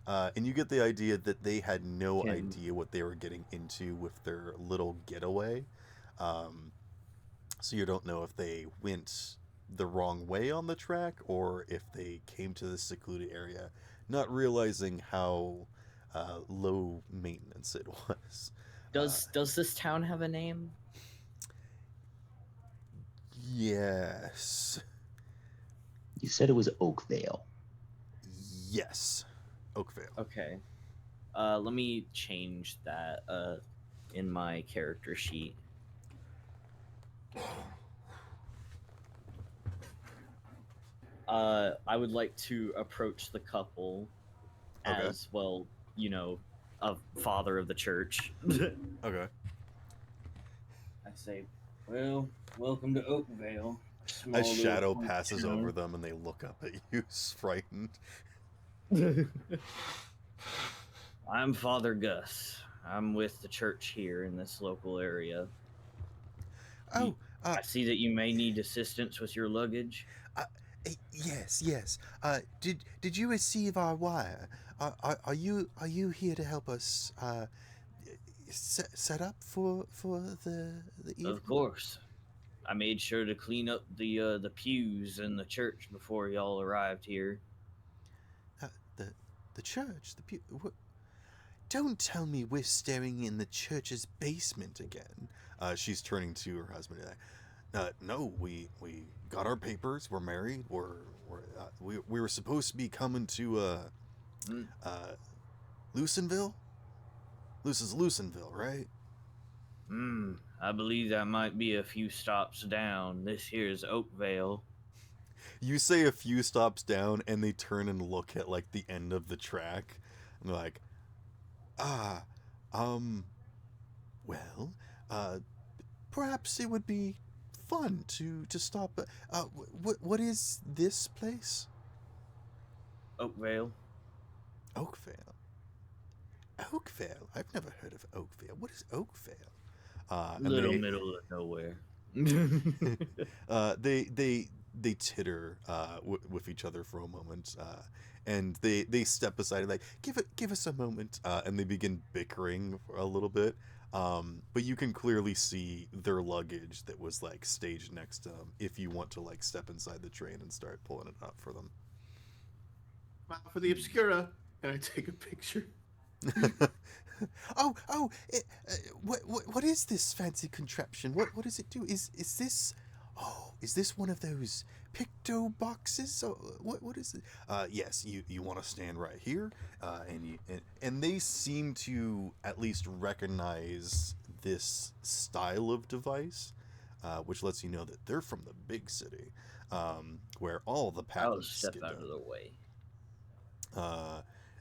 Speaker 1: Uh, and you get the idea that they had no
Speaker 2: Can
Speaker 1: idea what they were getting into with their little getaway. Um, so you don't know if they went the wrong way on the track or if they came to this secluded area, not realizing how low maintenance it was. Uh,
Speaker 2: does this town have a name?
Speaker 1: yes.
Speaker 4: You said it was Oakvale.
Speaker 1: Yes. Oakvale.
Speaker 2: Okay. Let me change that in my character sheet. I would like to approach the couple
Speaker 1: Okay.
Speaker 2: as well, a father of the church.
Speaker 1: Okay.
Speaker 2: I say, well, welcome to Oakvale. Small
Speaker 1: A
Speaker 2: little
Speaker 1: shadow
Speaker 2: punk
Speaker 1: passes
Speaker 2: town."
Speaker 1: over them and they look up at you, frightened.
Speaker 2: I'm Father Gus. I'm with the church here in this local area.
Speaker 1: Oh,
Speaker 2: I see that you may need assistance with your luggage.
Speaker 1: uh, yes, yes. Did you receive our wire? Are you here to help us set up for the evening?
Speaker 2: Of course. I made sure to clean up the pews in the church before y'all arrived here.
Speaker 1: Uh, the the church. Don't tell me we're staring in the church's basement again. She's turning to her husband. No, we got our papers. We're married. We were supposed to be coming to
Speaker 2: Mm,
Speaker 1: uh, Lucensville. This is Lucensville, right?
Speaker 2: I believe that might be a few stops down. This here's Oakvale.
Speaker 1: You say a few stops down, and they turn and look at like the end of the track, and they're like, ah, um, well, uh, perhaps it would be fun to stop. What is this place?
Speaker 2: Oakvale.
Speaker 1: Oakvale. Oakvale. I've never heard of Oakvale. What is Oakvale? And
Speaker 2: Little middle of nowhere.
Speaker 1: they titter with each other for a moment, and they step aside and like give us a moment, and they begin bickering for a little bit, But you can clearly see their luggage that was like staged next to them if you want to like step inside the train and start pulling it up for them.
Speaker 3: Wow, for the Obscura, and I take a picture.
Speaker 1: What is this fancy contraption? What does it do? Is this, is this one of those picto boxes? Oh, what is it? Yes, you want to stand right here, and they seem to at least recognize this style of device, which lets you know that they're from the big city, where all the
Speaker 2: I'll
Speaker 1: patents
Speaker 2: step
Speaker 1: get
Speaker 2: out
Speaker 1: done.
Speaker 2: of the way.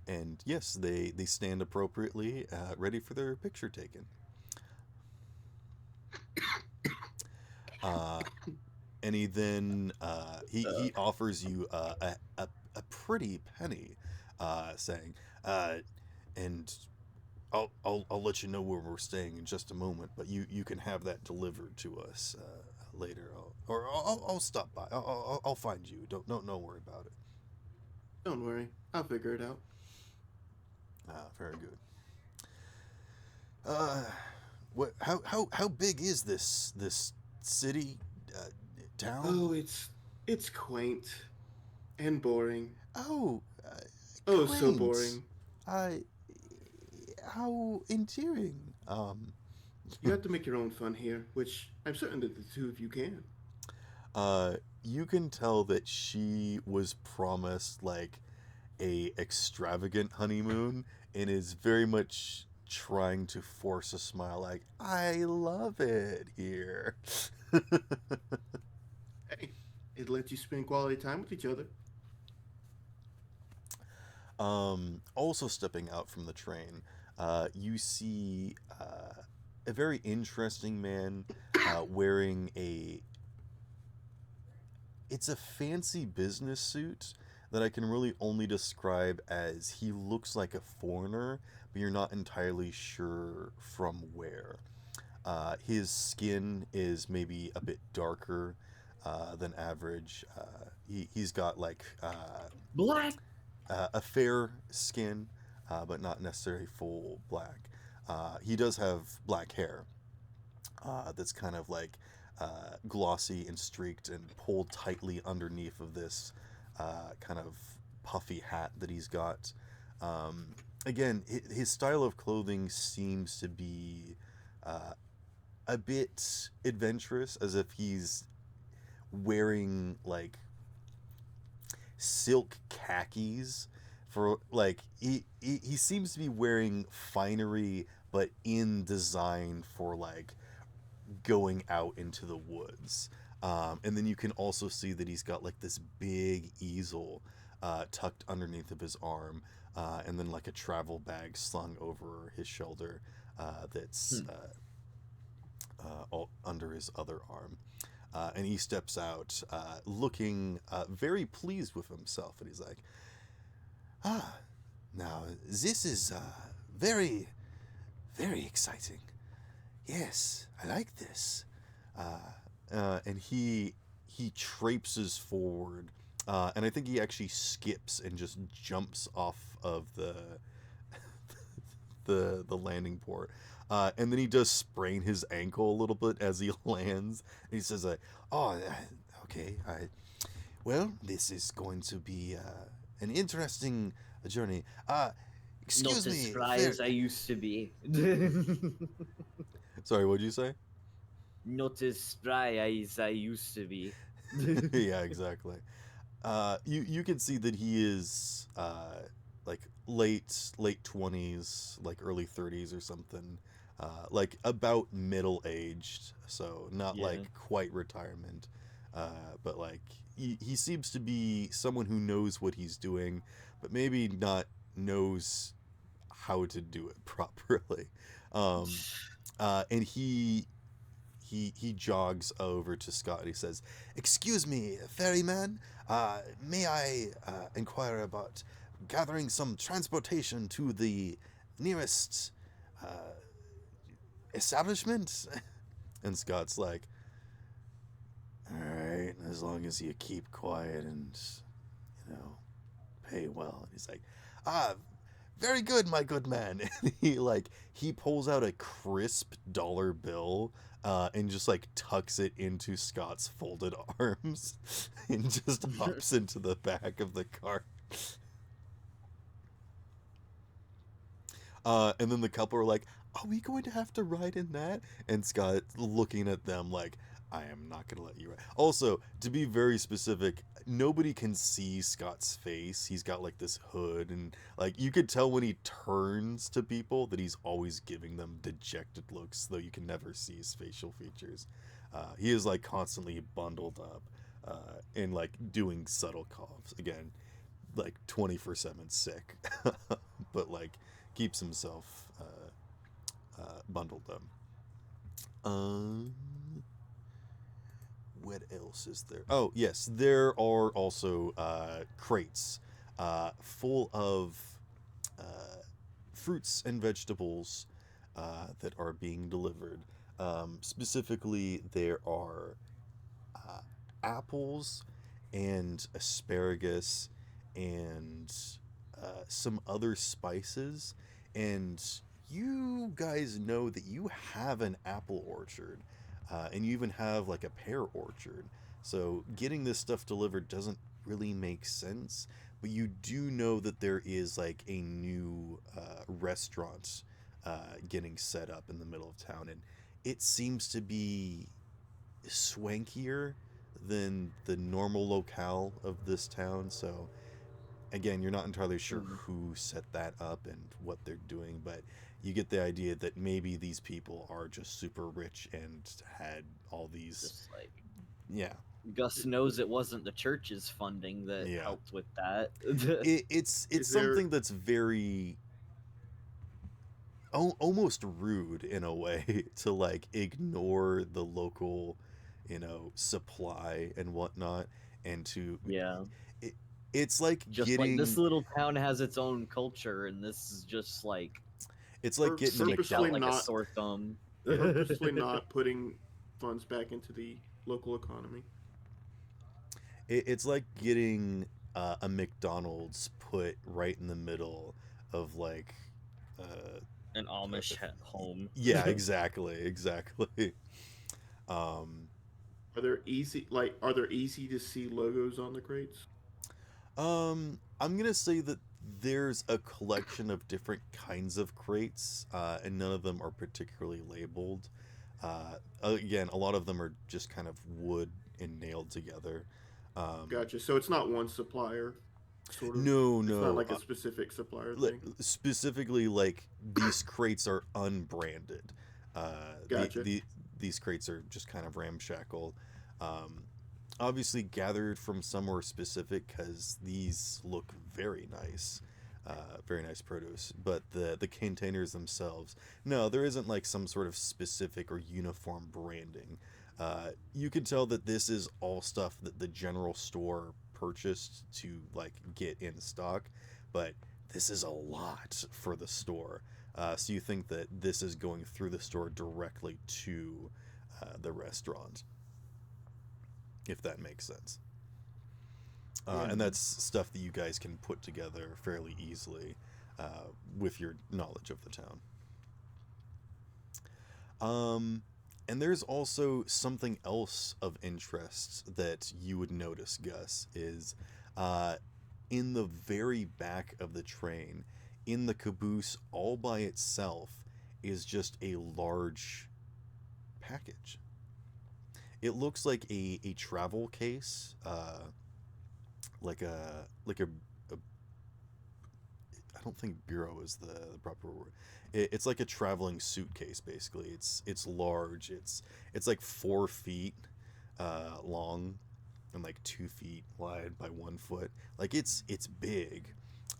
Speaker 1: And yes, they stand appropriately, ready for their picture taken. Uh, and he then he offers you a pretty penny, saying, and I'll let you know where we're staying in just a moment, but you can have that delivered to us later, I'll stop by. I'll find you. Don't worry about it.
Speaker 3: Don't worry, I'll figure it out.
Speaker 1: Very good. Uh, what? How big is this city, town?
Speaker 3: Oh, it's quaint and boring.
Speaker 1: Oh,
Speaker 3: Oh, so
Speaker 1: quaint.
Speaker 3: boring.
Speaker 1: I, how endearing.
Speaker 3: You have to make your own fun here, which I'm certain that the two of you can.
Speaker 1: You can tell that she was promised like a extravagant honeymoon and is very much trying to force a smile like I love it here.
Speaker 3: Hey, it lets you spend quality time with each other.
Speaker 1: Also stepping out from the train, you see a very interesting man wearing it's a fancy business suit that I can really only describe as he looks like a foreigner, but you're not entirely sure from where. His skin is maybe a bit darker than average. He's got like
Speaker 2: Black.
Speaker 1: a fair skin, but not necessarily full black. He does have black hair that's kind of like glossy and streaked and pulled tightly underneath of this kind of puffy hat that he's got. Again, his style of clothing seems to be a bit adventurous, as if he's wearing like silk khakis for like he seems to be wearing finery but in design for like going out into the woods. And then you can also see that he's got like this big easel tucked underneath of his arm, and then like a travel bag slung over his shoulder that's all under his other arm. And he steps out, looking very pleased with himself, and he's like, "Ah, now this is very, very exciting. Yes, I like this." And he traipses forward, and I think he actually skips and just jumps off of the landing port. And then he does sprain his ankle a little bit as he lands. And he says, "Oh, okay. Well, this is going to be an interesting journey.
Speaker 2: Not
Speaker 1: Excuse
Speaker 2: as
Speaker 1: me.
Speaker 2: spry as I used to be.
Speaker 1: Sorry, what'd you say?"
Speaker 2: Not as spry as I used to be.
Speaker 1: Yeah, exactly. You can see that he is like late 20s, like early 30s or something, like about middle aged, so not
Speaker 2: Yeah.
Speaker 1: like quite retirement, but like he seems to be someone who knows what he's doing, but maybe not knows how to do it properly. Um, and he jogs over to Scott and he says, "Excuse me, ferryman. May I inquire about gathering some transportation to the nearest establishment?" And Scott's like, "All right, as long as you keep quiet and, you know, pay well." And he's like, "Ah, very good, my good man. And he pulls out a crisp dollar bill, and just like tucks it into Scott's folded arms, and just hops into the back of the car. And then the couple are like, "Are we going to have to ride in that?" And Scott looking at them like, "I am not going to let you ride." Also, to be very specific, nobody can see Scott's face. He's got like this hood, and like you could tell when he turns to people that he's always giving them dejected looks, though you can never see his facial features. He is like constantly bundled up, and like doing subtle coughs. Again, like 24/7 sick, but like keeps himself bundled up. Um, what else is there? Oh yes, there are also crates full of fruits and vegetables that are being delivered. Specifically, there are uh, apples and asparagus and some other spices. And you guys know that you have an apple orchard, and you even have like a pear orchard. So getting this stuff delivered doesn't really make sense. But you do know that there is like a new restaurant getting set up in the middle of town, and it seems to be swankier than the normal locale of this town. So again, you're not entirely sure
Speaker 2: Mm.
Speaker 1: who set that up and what they're doing, but you get the idea that maybe these people are just super rich and had all these.
Speaker 2: Just like
Speaker 1: Yeah,
Speaker 2: Gus knows it wasn't the church's funding that
Speaker 1: yeah.
Speaker 2: helped with that.
Speaker 1: It's
Speaker 3: Is there
Speaker 1: something that's very almost rude in a way to like ignore the local, supply and whatnot, and to
Speaker 2: Yeah.
Speaker 1: it, it's like
Speaker 2: Just like this
Speaker 1: getting
Speaker 2: little town has its own culture, and this is just like
Speaker 1: it's like getting a
Speaker 2: sticks out
Speaker 3: purposely
Speaker 2: like a
Speaker 1: McDonald's.
Speaker 3: not
Speaker 2: sore thumb.
Speaker 3: purposely not putting funds back into the local economy?
Speaker 1: It's like getting a McDonald's put right in the middle of like, uh,
Speaker 2: An Amish home.
Speaker 1: yeah, exactly. Um,
Speaker 3: Are there easy to see logos on the crates?
Speaker 1: I'm gonna say that there's a collection of different kinds of crates, and none of them are particularly labeled. Again, a lot of them are just kind of wood and nailed together. Um,
Speaker 3: Gotcha. So it's not one supplier, sort of.
Speaker 1: no,
Speaker 3: It's not
Speaker 1: no.
Speaker 3: like a specific supplier
Speaker 1: Like,
Speaker 3: thing.
Speaker 1: specifically, like these crates are unbranded. Uh, the,
Speaker 3: Gotcha.
Speaker 1: the these crates are just kind of ramshackle. Um, Obviously gathered from somewhere specific because these look very nice produce. But the containers themselves, no, there isn't like some sort of specific or uniform branding. You can tell that this is all stuff that the general store purchased to like get in stock, but this is a lot for the store. So you think that this is going through the store directly to the restaurant, if that makes sense.
Speaker 3: Yeah.
Speaker 1: And that's stuff that you guys can put together fairly easily with your knowledge of the town. And there's also something else of interest that you would notice, Gus, is uh, in the very back of the train, in the caboose all by itself, is just a large package. It looks like a travel case, like a I don't think bureau is the proper word. It's like a traveling suitcase basically. It's large. It's like 4 feet long and like 2 feet wide by 1 foot. Like it's big,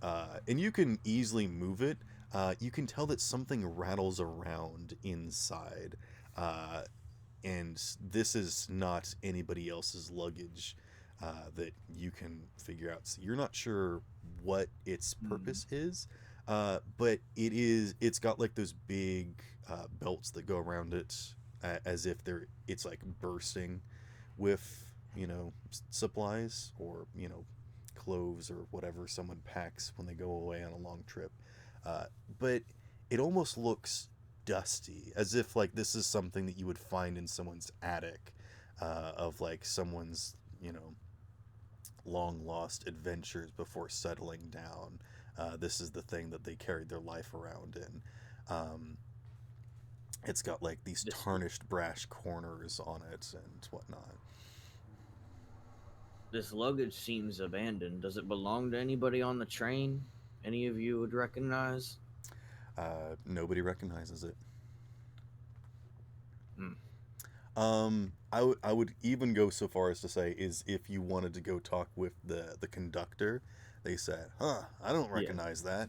Speaker 1: and you can easily move it. You can tell that something rattles around inside, uh, and this is not anybody else's luggage that you can figure out. So you're not sure what its purpose is, but it's got like those big belts that go around it, as if it's like bursting with supplies or cloves or whatever someone packs when they go away on a long trip. but it almost looks dusty, as if like this is something that you would find in someone's attic, of like someone's, you know, long lost adventures before settling down. This is the thing that they carried their life around in. Um, it's got like these
Speaker 2: This
Speaker 1: tarnished brass corners on it and whatnot.
Speaker 2: this luggage seems abandoned. Does it belong to anybody on the train? Any of you would recognize?
Speaker 1: Nobody recognizes it.
Speaker 2: Hmm.
Speaker 1: I would even go so far as to say is if you wanted to go talk with the conductor, they said, "Huh, I don't
Speaker 2: Yeah.
Speaker 1: recognize that.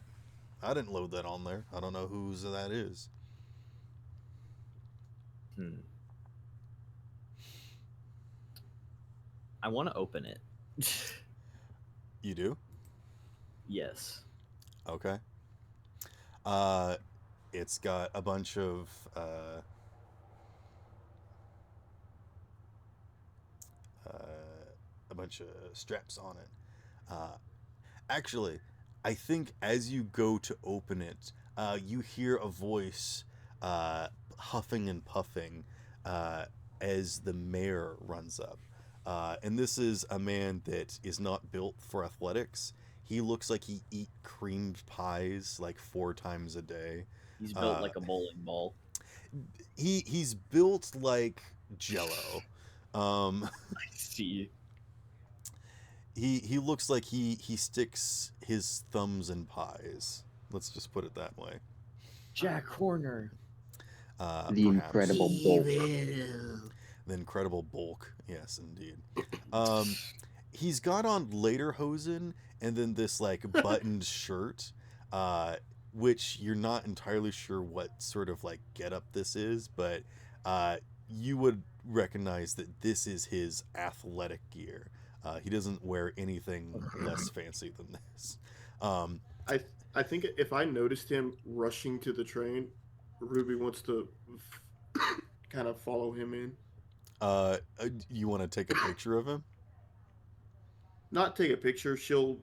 Speaker 1: I didn't load that on there. I don't know whose that is."
Speaker 2: Hmm. I want to open it.
Speaker 1: You do?
Speaker 2: Yes.
Speaker 1: Okay. It's got a bunch of straps on it. Uh, Actually, I think as you go to open it, you hear a voice huffing and puffing as the mayor runs up. And this is a man that is not built for athletics. He looks like he eat creamed pies like 4 times a day.
Speaker 2: He's built
Speaker 1: Uh,
Speaker 2: like a bowling ball.
Speaker 1: he's built like Jello. Um,
Speaker 2: I see.
Speaker 1: he looks like he sticks his thumbs in pies. Let's just put it that way.
Speaker 2: Jack Horner.
Speaker 4: The
Speaker 1: Perhaps
Speaker 4: Incredible Bulk.
Speaker 1: the Incredible Bulk. Yes, indeed. He's got on lederhosen and then this like buttoned shirt, which you're not entirely sure what sort of like getup this is, but you would recognize that this is his athletic gear. He doesn't wear anything less fancy than this. Um,
Speaker 3: I think if I noticed him rushing to the train, Ruby wants to kind of follow him in.
Speaker 1: you want to take a picture of him?
Speaker 3: Not take a picture. She'll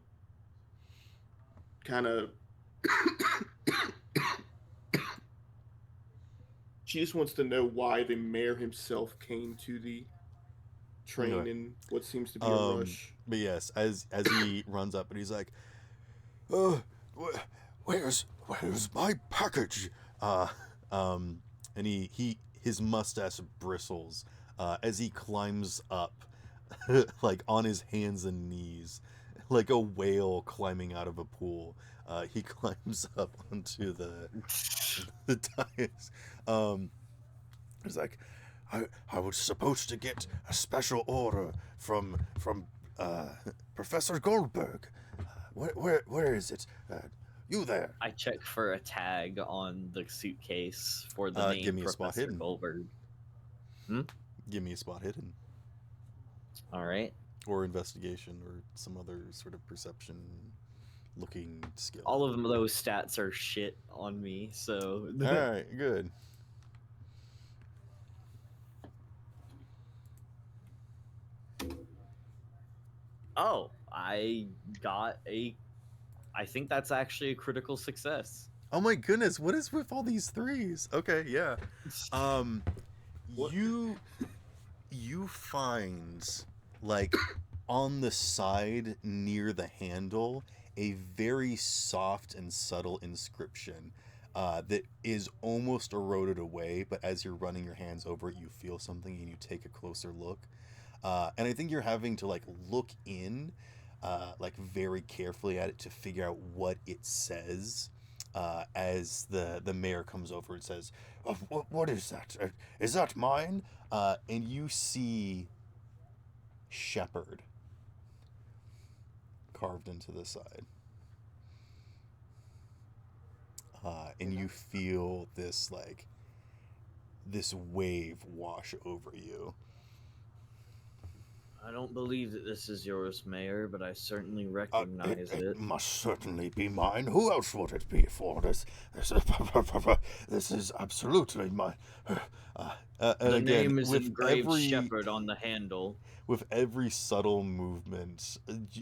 Speaker 3: kind of. She just wants to know why the mayor himself came to the train
Speaker 1: Okay.
Speaker 3: in what seems to be a rush.
Speaker 1: But yes, as he runs up and he's like, "Uh, where's my package?" And his mustache bristles as he climbs up, like on his hands and knees, like a whale climbing out of a pool. He climbs up onto the dais. He's like, I was supposed to get a special order from Professor Goldberg. Where is it? You there?
Speaker 2: I checked for a tag on the suitcase for the name
Speaker 1: Give me a spot
Speaker 2: Professor
Speaker 1: hidden.
Speaker 2: Goldberg.
Speaker 1: Give me a spot hidden,
Speaker 2: All right.
Speaker 1: or investigation, or some other sort of perception looking skill.
Speaker 2: All of those stats are shit on me, so.
Speaker 1: All right, good.
Speaker 2: Oh, I think that's actually a critical success.
Speaker 1: Oh my goodness, what is with all these threes? Okay, yeah.
Speaker 3: What?
Speaker 1: You find like on the side near the handle a very soft and subtle inscription that is almost eroded away, but as you're running your hands over it, you feel something and you take a closer look. And I think you're having to like look in like very carefully at it to figure out what it says. As the mayor comes over and says, "Oh, what is that? Is that mine?" And you see shepherd carved into the side. And you feel this like this wave wash over you.
Speaker 2: I don't believe that this is yours, Mayor, but I certainly recognize
Speaker 1: It
Speaker 2: it.
Speaker 1: must certainly be mine. Who else would it be for this? This is absolutely mine. And
Speaker 2: The
Speaker 1: again,
Speaker 2: name is
Speaker 1: with
Speaker 2: engraved Shepherd on the handle.
Speaker 1: with every subtle movement,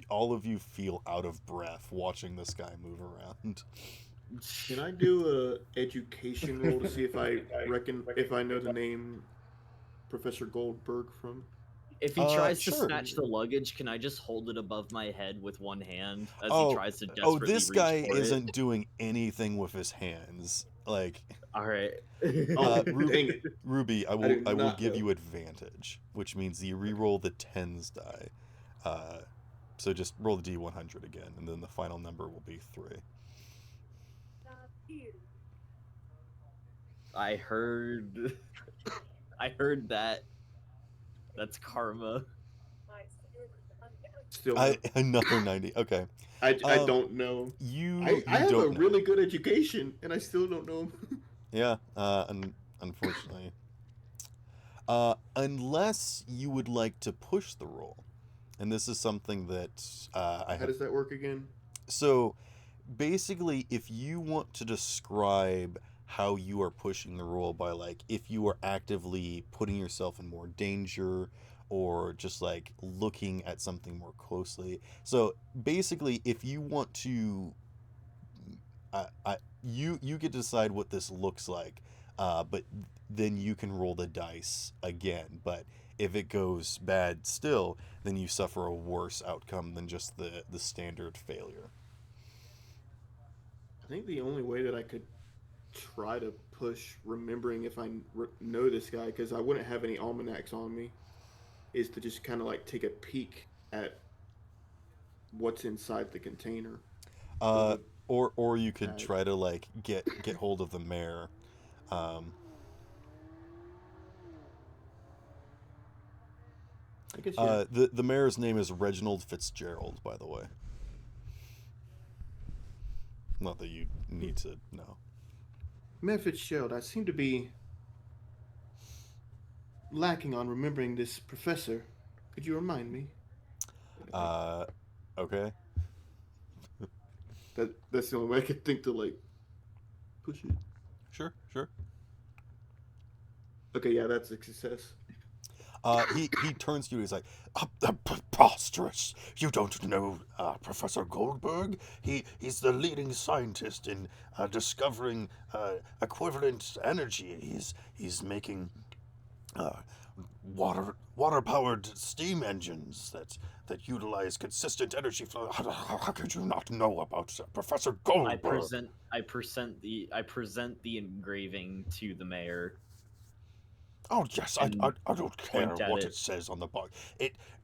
Speaker 1: all of you feel out of breath watching this guy move around.
Speaker 3: Can I do a education roll to see if I know the name Professor Goldberg from?
Speaker 2: If he tries to
Speaker 1: Sure.
Speaker 2: snatch the luggage, can I just hold it above my head with one hand as he
Speaker 1: Oh,
Speaker 2: tries to desperately
Speaker 1: this
Speaker 2: reach
Speaker 1: guy
Speaker 2: for
Speaker 1: isn't
Speaker 2: it?
Speaker 1: doing anything with his hands. Like,
Speaker 2: All right.
Speaker 3: Oh,
Speaker 1: Ru-
Speaker 3: dang it!
Speaker 1: Ruby, I
Speaker 3: I
Speaker 1: will
Speaker 3: did
Speaker 1: I will
Speaker 3: not
Speaker 1: give
Speaker 3: know.
Speaker 1: you advantage, which means you re-roll the tens die. Uh, so just roll the d100 again, and then the final number will be 3.
Speaker 2: I heard. I heard that. That's karma.
Speaker 3: Still no.
Speaker 1: Another 90. Okay.
Speaker 3: I don't know. I
Speaker 1: You
Speaker 3: have a
Speaker 1: don't know.
Speaker 3: really good education, and I still don't know.
Speaker 1: Yeah. Unfortunately. Unless you would like to push the roll, and this is something that I
Speaker 3: How
Speaker 1: have.
Speaker 3: does that work again?
Speaker 1: So basically, if you want to describe how you are pushing the roll by, like, if you are actively putting yourself in more danger or just like looking at something more closely. So basically, if you want to, you get to decide what this looks like, but then you can roll the dice again. But if it goes bad still, then you suffer a worse outcome than just the standard failure.
Speaker 3: I think the only way that I could try to push remembering if know this guy, because I wouldn't have any almanacs on me, is to just kind of like take a peek at what's inside the container.
Speaker 1: Uh,
Speaker 3: The
Speaker 1: or you could
Speaker 3: bag.
Speaker 1: try to like get hold of the mayor. Um,
Speaker 3: I guess yeah.
Speaker 1: the mayor's name is Reginald Fitzgerald, by the way. Not that you
Speaker 3: Hmm.
Speaker 1: need to know.
Speaker 3: Mayor Fitzgerald, I seem to be lacking on remembering this professor. Could you remind me?
Speaker 1: Uh, okay.
Speaker 3: That's the only way I could think to like push it.
Speaker 1: Sure, sure.
Speaker 3: Okay, yeah, that's a success.
Speaker 1: He turns to you. He's like, preposterous! You don't know Professor Goldberg? He's the leading scientist in discovering equivalent energy. He's making uh, water powered steam engines that utilize consistent energy flow. How could you not know about Professor Goldberg?
Speaker 2: I present the engraving to the mayor
Speaker 1: Oh yes,
Speaker 2: and
Speaker 1: I don't care
Speaker 2: point at
Speaker 1: what
Speaker 2: it.
Speaker 1: it says on the box.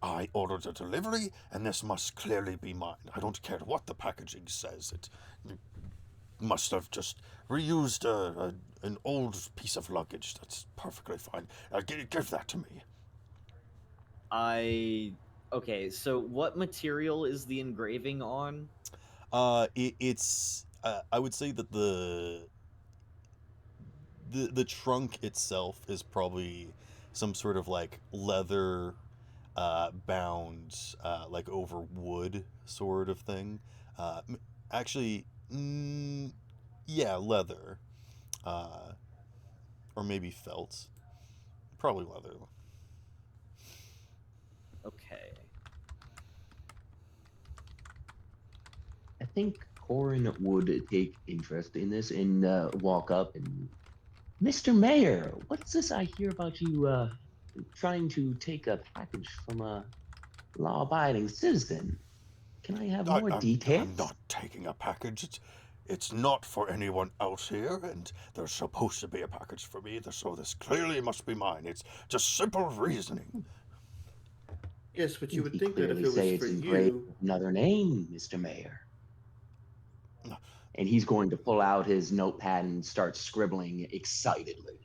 Speaker 1: I ordered a delivery, and this must clearly be mine. I don't care what the packaging says. It must have just reused an old piece of luggage. That's perfectly fine. Give that to me.
Speaker 2: I Okay, so what material is the engraving on?
Speaker 1: It's I would say that the trunk itself is probably some sort of like leather bound like over wood sort of thing. Actually, yeah, leather, uh, or maybe felt. Probably leather.
Speaker 2: Okay.
Speaker 4: I think Corin would take interest in this and walk up and, Mr. Mayor, what's this I hear about you trying to take a package from a law-abiding citizen? Can I have more
Speaker 1: I'm
Speaker 4: details?
Speaker 1: not taking a package. It's not for anyone else here, and there's supposed to be a package for me, so this clearly must be mine. It's just simple reasoning.
Speaker 3: Yes, but you
Speaker 4: Didn't
Speaker 3: would
Speaker 4: he
Speaker 3: think that if
Speaker 4: clearly
Speaker 3: it was
Speaker 4: say
Speaker 3: for
Speaker 4: it's engraved
Speaker 3: you,
Speaker 4: with another name, Mr. Mayor? And he's going to pull out his notepad and start scribbling excitedly.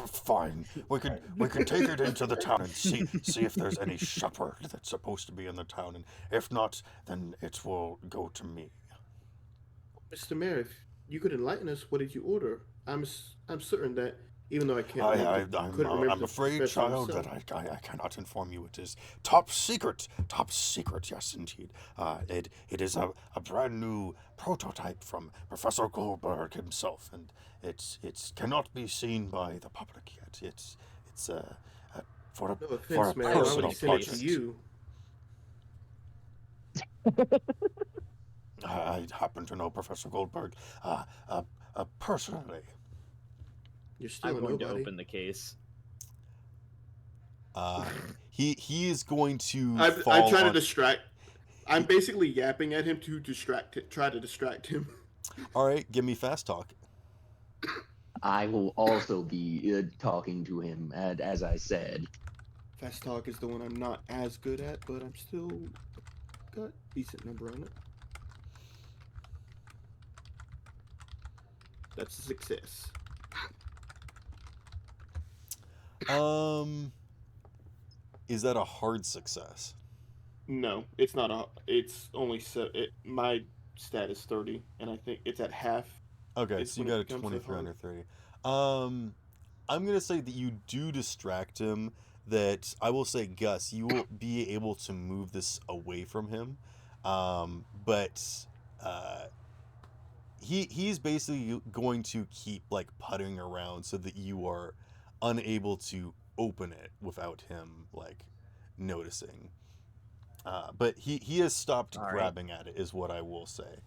Speaker 1: Fine. We could take it into the town and see if there's any shepherd that's supposed to be in the town, and if not, then it will go to me.
Speaker 3: Mr. Mayor, if you could enlighten us, what did you order? I'm certain that even though I can't couldn't remember
Speaker 1: I'm
Speaker 3: the
Speaker 1: afraid,
Speaker 3: professor
Speaker 1: child,
Speaker 3: himself.
Speaker 1: that I cannot inform you. It is top secret. Top secret, yes, indeed. It is a brand new prototype from Professor Goldberg himself, and it cannot be seen by the public yet. It's for
Speaker 3: No
Speaker 1: for a
Speaker 3: offense, Mayor. Why would he
Speaker 1: personal
Speaker 3: send it to
Speaker 1: project.
Speaker 3: you?
Speaker 1: I happen to know Professor Goldberg personally.
Speaker 3: You're still
Speaker 2: I'm
Speaker 3: a
Speaker 2: going to
Speaker 3: nobody.
Speaker 2: open the case.
Speaker 1: He is going to
Speaker 3: I
Speaker 1: fall
Speaker 3: try to
Speaker 1: on.
Speaker 3: distract. I'm
Speaker 1: He,
Speaker 3: basically yapping at him to try to distract him.
Speaker 1: all right, give me fast talk.
Speaker 4: I will also be talking to him, and as I said,
Speaker 3: Fast talk is the one I'm not as good at, but I'm still got decent number on it. That's a success.
Speaker 1: Um, is that a hard success?
Speaker 3: No, it's not a. It's only my stat is 30, and I think it's at half.
Speaker 1: Okay,
Speaker 3: It's
Speaker 1: so you
Speaker 3: when it
Speaker 1: got a
Speaker 3: becomes a
Speaker 1: 23
Speaker 3: hard.
Speaker 1: under 30. Um, I'm gonna say that you do distract him. That I will say, Gus, you will be able to move this away from him. But uh, he's basically going to keep like putting around so that you are unable to open it without him like noticing. But he has stopped
Speaker 2: All right.
Speaker 1: grabbing at it, is what I will say.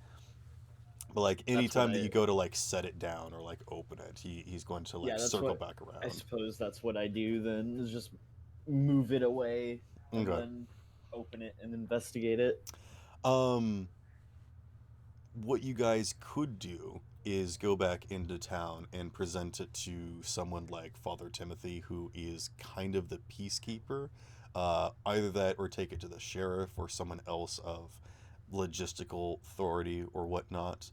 Speaker 1: But like
Speaker 2: That's what
Speaker 1: anytime that
Speaker 2: I.
Speaker 1: you go to like set it down or like open it, he's going to like
Speaker 2: Yeah, that's
Speaker 1: circle
Speaker 2: what.
Speaker 1: back
Speaker 2: I
Speaker 1: around.
Speaker 2: suppose that's what I do then. Is just move it away and
Speaker 1: Okay.
Speaker 2: then open it and investigate it.
Speaker 1: Um, what you guys could do is go back into town and present it to someone like Father Timothy, who is kind of the peacekeeper. Either that, or take it to the sheriff or someone else of logistical authority or whatnot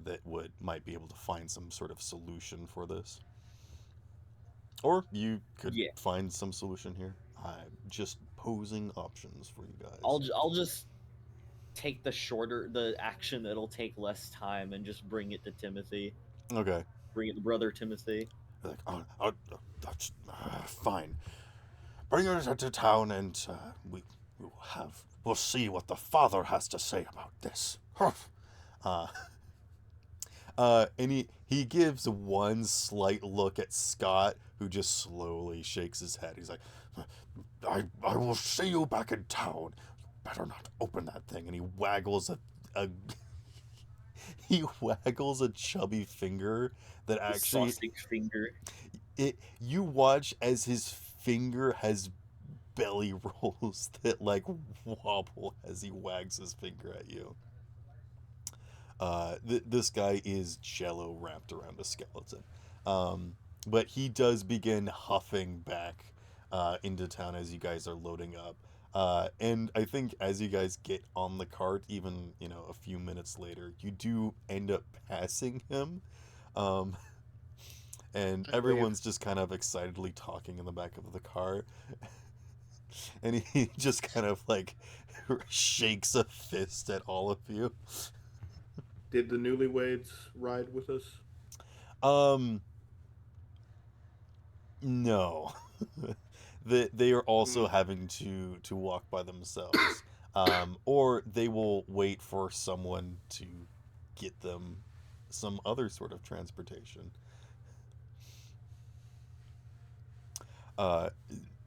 Speaker 1: that would might be able to find some sort of solution for this. Or you could
Speaker 2: Yeah.
Speaker 1: find some solution here. I'm just posing options for you guys.
Speaker 2: I'll just take the action that'll take less time and just bring it to Timothy.
Speaker 1: Okay.
Speaker 2: Bring it to brother Timothy.
Speaker 1: Like, that's fine. Bring her to town, and we'll see what the father has to say about this. uh, and he gives one slight look at Scott, who just slowly shakes his head. He's like, I will see you back in town. You better not open that thing. And he waggles a he waggles a chubby finger that
Speaker 2: The
Speaker 1: actually
Speaker 2: sausage finger.
Speaker 1: it you watch as his finger has belly rolls that like wobble as he wags his finger at you. This guy is jello wrapped around a skeleton. But he does begin huffing back into town as you guys are loading up. And I think as you guys get on the cart, even a few minutes later, you do end up passing him. Um, and
Speaker 3: I wave.
Speaker 1: everyone's just kind of excitedly talking in the back of the car. And he just kind of like shakes a fist at all of you.
Speaker 3: Did the newlyweds ride with us?
Speaker 1: Um, no. They are also
Speaker 3: Hmm.
Speaker 1: having to walk by themselves. Or they will wait for someone to get them some other sort of transportation. Uh,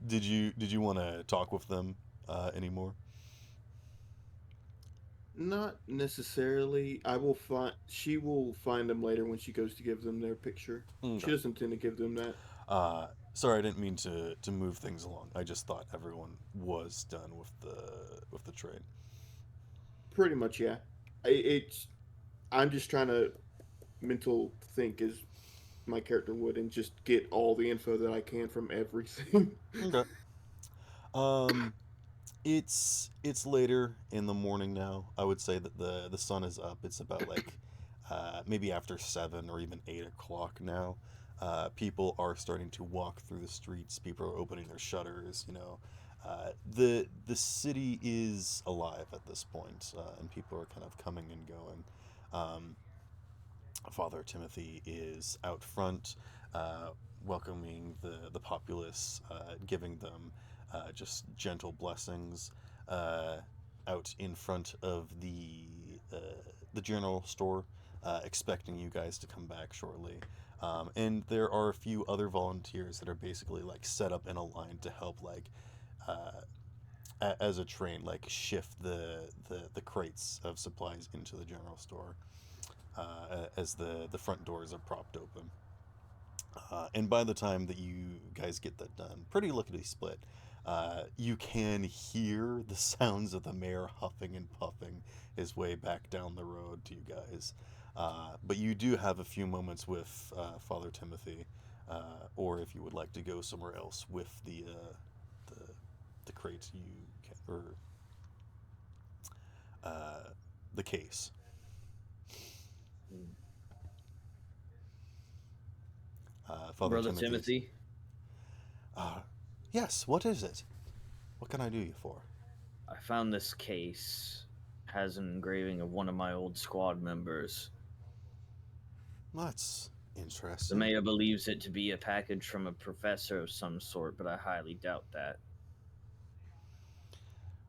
Speaker 1: did you want to talk with them anymore?
Speaker 3: Not necessarily. I will find. She will find them later when she goes to give them their picture. She
Speaker 1: Okay.
Speaker 3: doesn't tend to give them that.
Speaker 1: Sorry, I didn't mean to move things along. I just thought everyone was done with the trade.
Speaker 3: Pretty much, yeah. It's. I'm just trying to mental think as my character would and just get all the info that I can from everything.
Speaker 1: Okay. Um, it's later in the morning now. I would say that the sun is up. It's about like maybe after 7 or even 8 o'clock now. People are starting to walk through the streets. People are opening their shutters. The city is alive at this point, and people are kind of coming and going. Um, Father Timothy is out front, uh, welcoming the populace, giving them just gentle blessings. Uh, Out in front of the general store, expecting you guys to come back shortly. And there are a few other volunteers that are basically like set up in a line to help like uh, as a train, like shift the crates of supplies into the general store as the front doors are propped open. And by the time that you guys get that done, pretty lickety split, you can hear the sounds of the mayor huffing and puffing his way back down the road to you guys. But you do have a few moments with Father Timothy, or if you would like to go somewhere else with the, the crate you or the case. Father
Speaker 2: Brother
Speaker 1: Timothy.
Speaker 2: Timothy,
Speaker 1: Yes, what is it? What can I do you for?
Speaker 2: I found this case. Has an engraving of one of my old squad members.
Speaker 1: That's
Speaker 2: The
Speaker 1: interesting.
Speaker 2: mayor believes it to be a package from a professor of some sort, but I highly doubt that.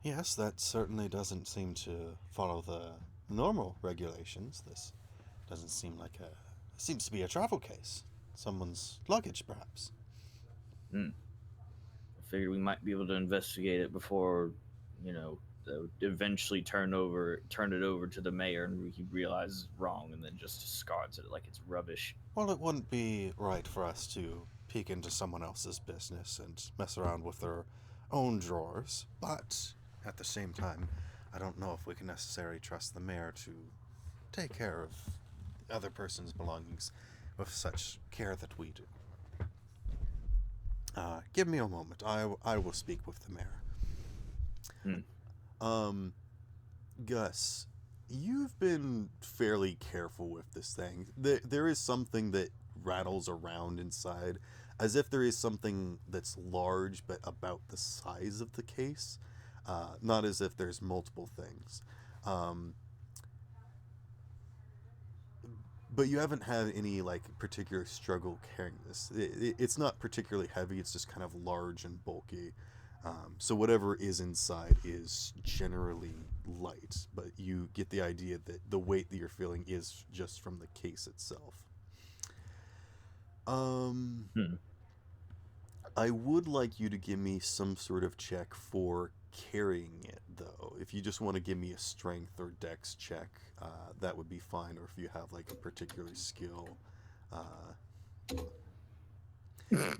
Speaker 1: Yes, that certainly doesn't seem to follow the normal regulations. This doesn't seem like a... It seems to be a travel case. Someone's luggage, perhaps.
Speaker 2: I figured we might be able to investigate it before, eventually turn it over to the mayor, and he realizes it's wrong, and then just discards it like it's rubbish.
Speaker 1: Well, it wouldn't be right for us to peek into someone else's business and mess around with their own drawers, but at the same time, I don't know if we can necessarily trust the mayor to take care of other person's belongings with such care that we do. Give me a moment. I will speak with the mayor. Gus, you've been fairly careful with this thing. There is something that rattles around inside, as if there is something that's large but about the size of the case, not as if there's multiple things. But you haven't had any like particular struggle carrying this. It's not particularly heavy. It's just kind of large and bulky. So whatever is inside is generally light, but you get the idea that the weight that you're feeling is just from the case itself. I would like you to give me some sort of check for carrying it, though. If you just want to give me a strength or dex check, that would be fine. Or if you have like a particular skill.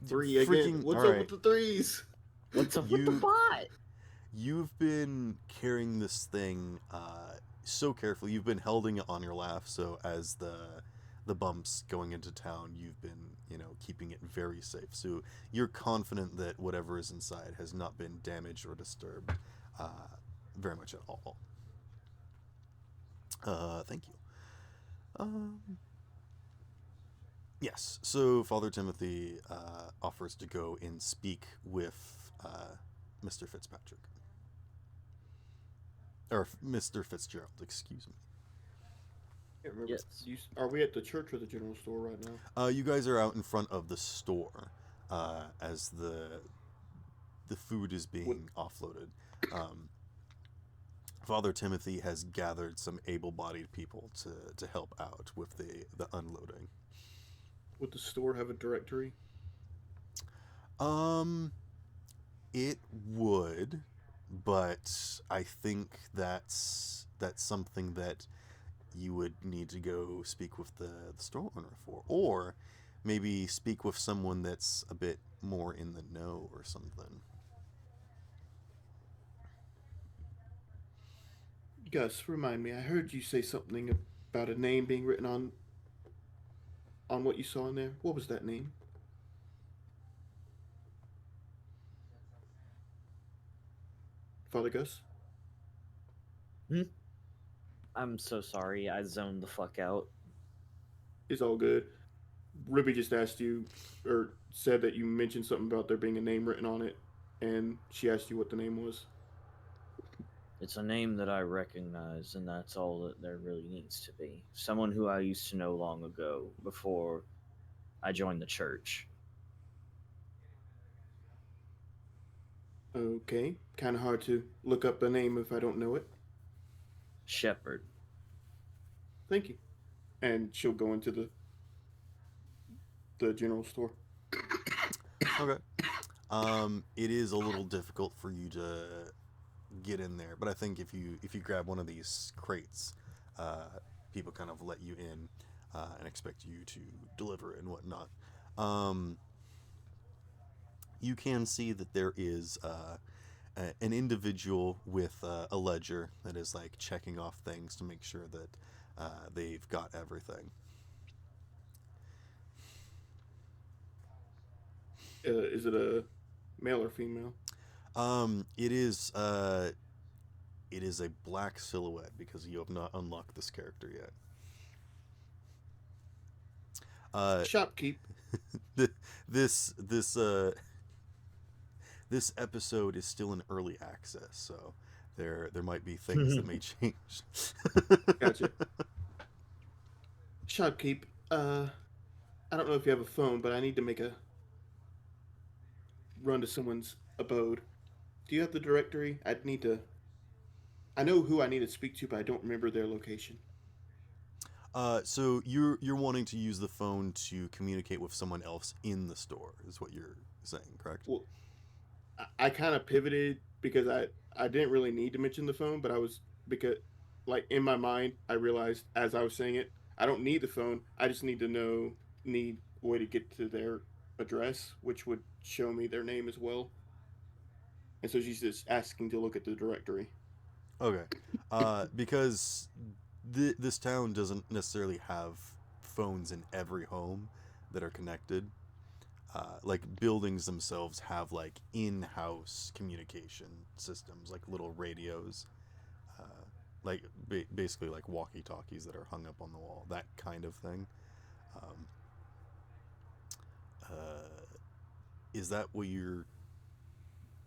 Speaker 3: 3 again.
Speaker 1: Freaking-
Speaker 3: What's
Speaker 1: all
Speaker 3: up
Speaker 1: right.
Speaker 3: with the threes?
Speaker 2: What's up with the
Speaker 1: You-
Speaker 2: bot?
Speaker 1: You've been carrying this thing so carefully. You've been holding it on your lap, so as the bumps going into town, you've been, keeping it very safe. So you're confident that whatever is inside has not been damaged or disturbed very much at all. Thank you. Yes, so Father Timothy offers to go and speak with Mr. Fitzpatrick. Or Mr. Fitzgerald, excuse me.
Speaker 3: Can't remember.
Speaker 2: Yes.
Speaker 3: Are we at the church or the general store right now?
Speaker 1: You guys are out in front of the store as the food is being offloaded. Father Timothy has gathered some able-bodied people to help out with the unloading.
Speaker 3: Would the store have a directory?
Speaker 1: It would, but I think that's something that you would need to go speak with the store owner for, or maybe speak with someone that's a bit more in the know or something.
Speaker 3: Gus, remind me. I heard you say something about a name being written on what you saw in there. What was that name? Father Gus?
Speaker 2: I'm so sorry. I zoned the fuck out.
Speaker 3: It's all good. Ruby just asked you, or said that you mentioned something about there being a name written on it, and she asked you what the name was.
Speaker 2: It's a name that I recognize, and that's all that there really needs to be. Someone who I used to know long ago, before I joined the church.
Speaker 3: Okay. Kind of hard to look up a name if I don't know it.
Speaker 2: Shepherd.
Speaker 3: Thank you. And she'll go into the general store.
Speaker 1: Okay. It is a little difficult for you to get in there. But I think if you grab one of these crates, people kind of let you in and expect you to deliver it and whatnot. Um, you can see that there is an individual with a ledger that is like checking off things to make sure that they've got everything.
Speaker 3: Is it a male or female?
Speaker 1: It is a black silhouette because you have not unlocked this character yet.
Speaker 3: Shopkeep.
Speaker 1: This this episode is still in early access, so there might be things that may change.
Speaker 3: Gotcha. Shopkeep. I don't know if you have a phone, but I need to make a run to someone's abode. Do you have the directory? I'd need to. I know who I need to speak to, but I don't remember their location.
Speaker 1: So you're wanting to use the phone to communicate with someone else in the store, is what you're saying, correct?
Speaker 3: Well, I kind of pivoted because I didn't really need to mention the phone, but I was because like in my mind I realized as I was saying it, I don't need the phone. I just need a way to get to their address, which would show me their name as well. And so she's just asking to look at the directory.
Speaker 1: Okay. Because this town doesn't necessarily have phones in every home that are connected. Like buildings themselves have like in-house communication systems, like little radios, uh, like basically like walkie-talkies that are hung up on the wall, that kind of thing. Um, uh, is that what you're?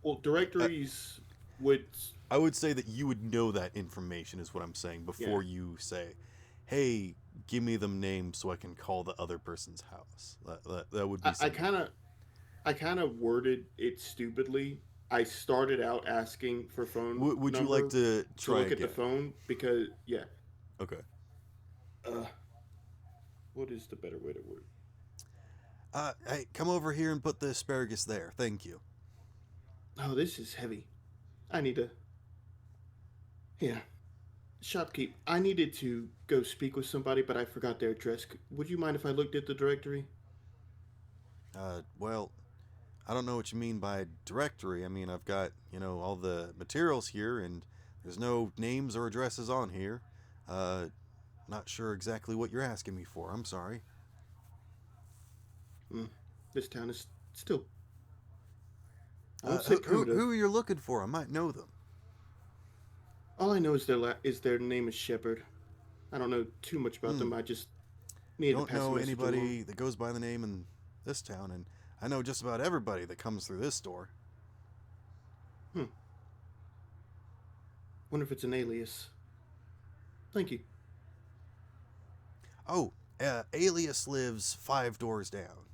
Speaker 3: Well,
Speaker 1: Uh,
Speaker 3: directories would
Speaker 1: I would say that you would know that information is what I'm saying before
Speaker 3: yeah.
Speaker 1: you say, "Hey, give me them names so I can call the other person's house." That would be
Speaker 3: I
Speaker 1: something.
Speaker 3: kind of I kind of worded it stupidly. I started out asking for phone
Speaker 1: Would you like
Speaker 3: number
Speaker 1: to
Speaker 3: to
Speaker 1: try
Speaker 3: look at the
Speaker 1: again?
Speaker 3: phone because yeah.
Speaker 1: Okay.
Speaker 3: Uh, what is the better way to word?
Speaker 1: Hey, come over here and put the asparagus there. Thank you.
Speaker 3: Oh, this is heavy. I need to. Yeah, shopkeep. I needed to go speak with somebody, but I forgot their address. Would you mind if I looked at the directory?
Speaker 1: Well, I don't know what you mean by directory. I mean, I've got, all the materials here, and there's no names or addresses on here. Uh, Not sure exactly what you're asking me for. I'm sorry.
Speaker 3: Hmm. This town is still. I won't say
Speaker 1: Who
Speaker 3: primitive.
Speaker 1: who are you looking for? I might know them.
Speaker 3: All I know is their name is Shepherd. I don't know too much about
Speaker 1: Hmm.
Speaker 3: them. I just needed to
Speaker 1: Don't
Speaker 3: pass a
Speaker 1: know
Speaker 3: message along.
Speaker 1: anybody that goes by the name in this town, and I know just about everybody that comes through this store.
Speaker 3: Hmm. Wonder if it's an alias. Thank you.
Speaker 1: Oh, Alias lives 5 doors down.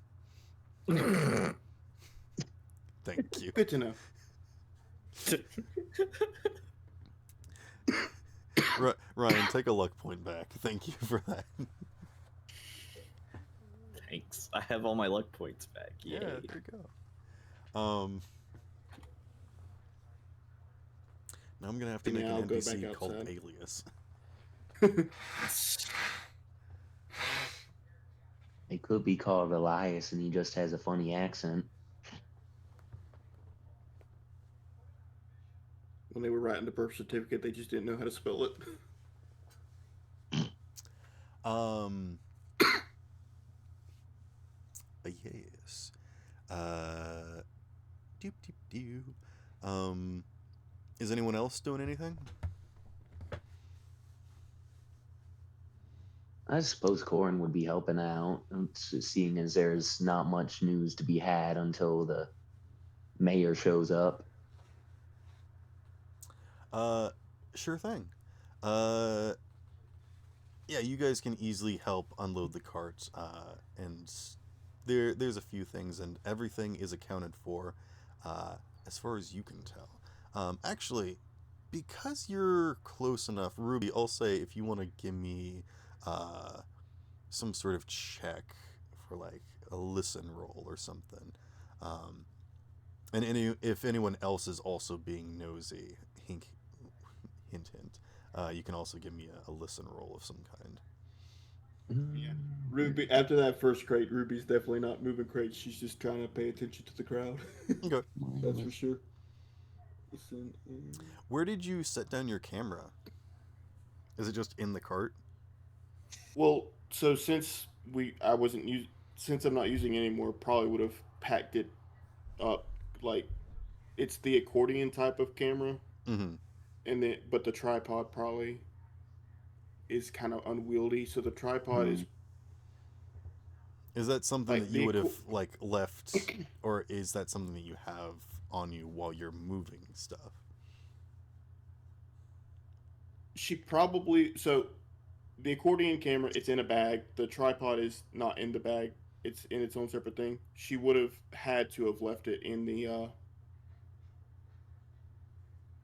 Speaker 1: Thank you.
Speaker 3: Good to know.
Speaker 1: Ryan, take a luck point back. Thank you for that.
Speaker 2: Thanks. I have all my luck points back. Yay.
Speaker 1: Yeah, there you go. Now I'm gonna have to
Speaker 3: And
Speaker 1: make
Speaker 3: now I'll
Speaker 1: an
Speaker 3: go back
Speaker 1: NPC called
Speaker 3: outside.
Speaker 1: Alias.
Speaker 4: It could be called Elias, and he just has a funny accent.
Speaker 3: When they were writing the birth certificate, they just didn't know how to spell it.
Speaker 1: Um, yes. Doop doop doo. Is anyone else doing anything?
Speaker 4: I suppose Corin would be helping out, seeing as there's not much news to be had until the mayor shows up.
Speaker 1: Uh, sure thing. Uh, yeah, you guys can easily help unload the carts. And there's a few things, and everything is accounted for, as far as you can tell. Actually, because you're close enough, Ruby, I'll say if you want to give me, uh, some sort of check for like a listen roll or something. Um, and if anyone else is also being nosy, hint, hint, hint. You can also give me a listen roll of some kind.
Speaker 3: Yeah. Ruby, after that first crate, Ruby's definitely not moving crates. She's just trying to pay attention to the crowd.
Speaker 1: Okay.
Speaker 3: That's for sure. Listen,
Speaker 1: Where did you set down your camera? Is it just in the cart?
Speaker 3: well, so I wasn't since I'm not using it anymore, probably would have packed it up. Like it's the accordion type of camera,
Speaker 1: Mm-hmm.
Speaker 3: and then but the tripod probably is kind of unwieldy. So the tripod is
Speaker 1: Is that something that
Speaker 3: like
Speaker 1: you would have like left, or is that something that you have on you while you're moving stuff?
Speaker 3: she probably so the accordion camera it's in a bag. The tripod is not in the bag. It's in its own separate thing. She would have had to have left it in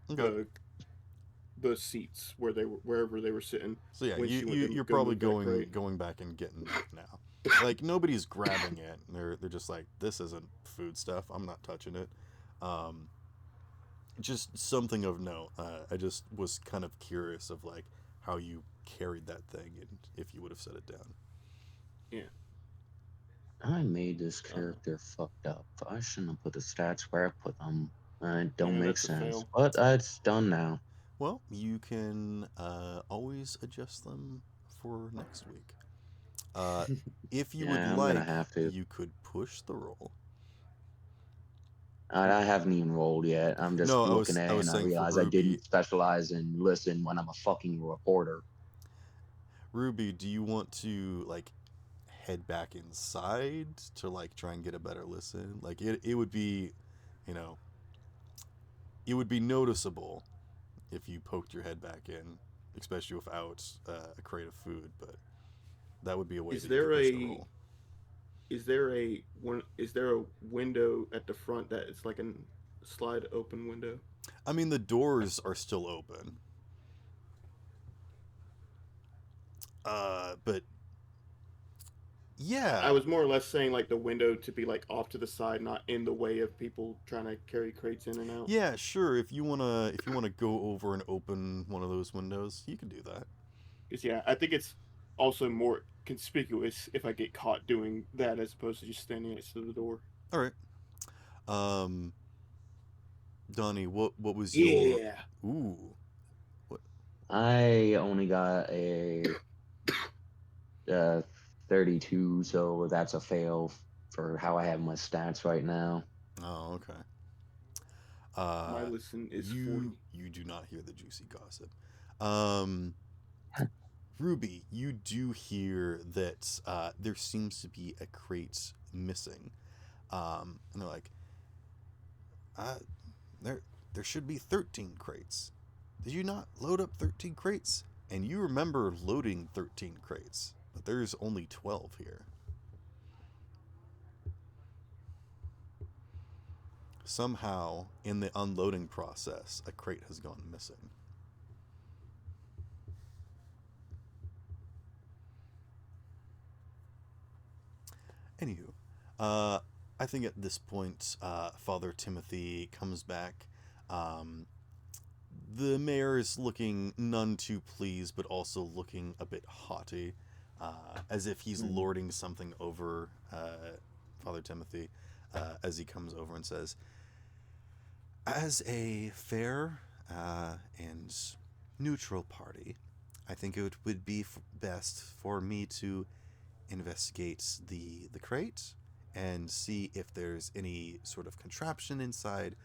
Speaker 1: Okay.
Speaker 3: the the seats where they were wherever they were sitting
Speaker 1: So yeah,
Speaker 3: when she went to
Speaker 1: you're
Speaker 3: go
Speaker 1: probably
Speaker 3: move that crate.
Speaker 1: going back and getting that now. Like nobody's grabbing it. They're just like, this isn't food stuff. I'm not touching it. Um, just something of note. I just was kind of curious of like how you carried that thing and if you would have set it down.
Speaker 3: Yeah.
Speaker 4: I made this character fucked up. I shouldn't have put the stats where I put them. It don't
Speaker 3: Yeah,
Speaker 4: make
Speaker 3: that's a
Speaker 4: sense.
Speaker 3: fail.
Speaker 4: But it's done now.
Speaker 1: Well, you can always adjust them for next week. If you would
Speaker 4: Yeah, I'm gonna
Speaker 1: like,
Speaker 4: have to.
Speaker 1: you could push the roll.
Speaker 4: I haven't even rolled yet. I'm just
Speaker 1: No,
Speaker 4: looking
Speaker 1: I
Speaker 4: at it
Speaker 1: was
Speaker 4: and I
Speaker 1: saying for
Speaker 4: realize I
Speaker 1: Ruby.
Speaker 4: didn't specialize in listen when I'm a fucking reporter.
Speaker 1: Ruby, do you want to like head back inside to like try and get a better listen? Like it would be, you know, it would be noticeable if you poked your head back in, especially without a crate of food. But that would be a way
Speaker 3: Is
Speaker 1: that you could
Speaker 3: there
Speaker 1: push the
Speaker 3: a
Speaker 1: roll.
Speaker 3: is there a window at the front that it's like a slide open window?
Speaker 1: I mean, the doors are still open. But yeah,
Speaker 3: I was more or less saying like the window to be like off to the side, not in the way of people trying to carry crates in and out.
Speaker 1: yeah, sure. If you wanna go over and open one of those windows, you can do that.
Speaker 3: Because yeah, I think it's also more conspicuous if I get caught doing that as opposed to just standing next to the door.
Speaker 1: All right. Um, Donnie, what was your
Speaker 3: Yeah.
Speaker 1: ooh? What?
Speaker 4: I only got a 32, so that's a fail for how I have my stats right now.
Speaker 1: Oh, okay.
Speaker 3: My listen is 40.
Speaker 1: You do not hear the juicy gossip. Um, Ruby, you do hear that there seems to be a crate missing. And they're like, uh, there should be 13 crates. Did you not load up 13 crates? And you remember loading 13 crates, but there's only 12 here. Somehow, in the unloading process, a crate has gone missing. Anywho, I think at this point, Father Timothy comes back. Um, the mayor is looking none too pleased, but also looking a bit haughty, as if he's lording something over Father Timothy, as he comes over and says, as a fair and neutral party, I think it would be best for me to investigate the crate and see if there's any sort of contraption inside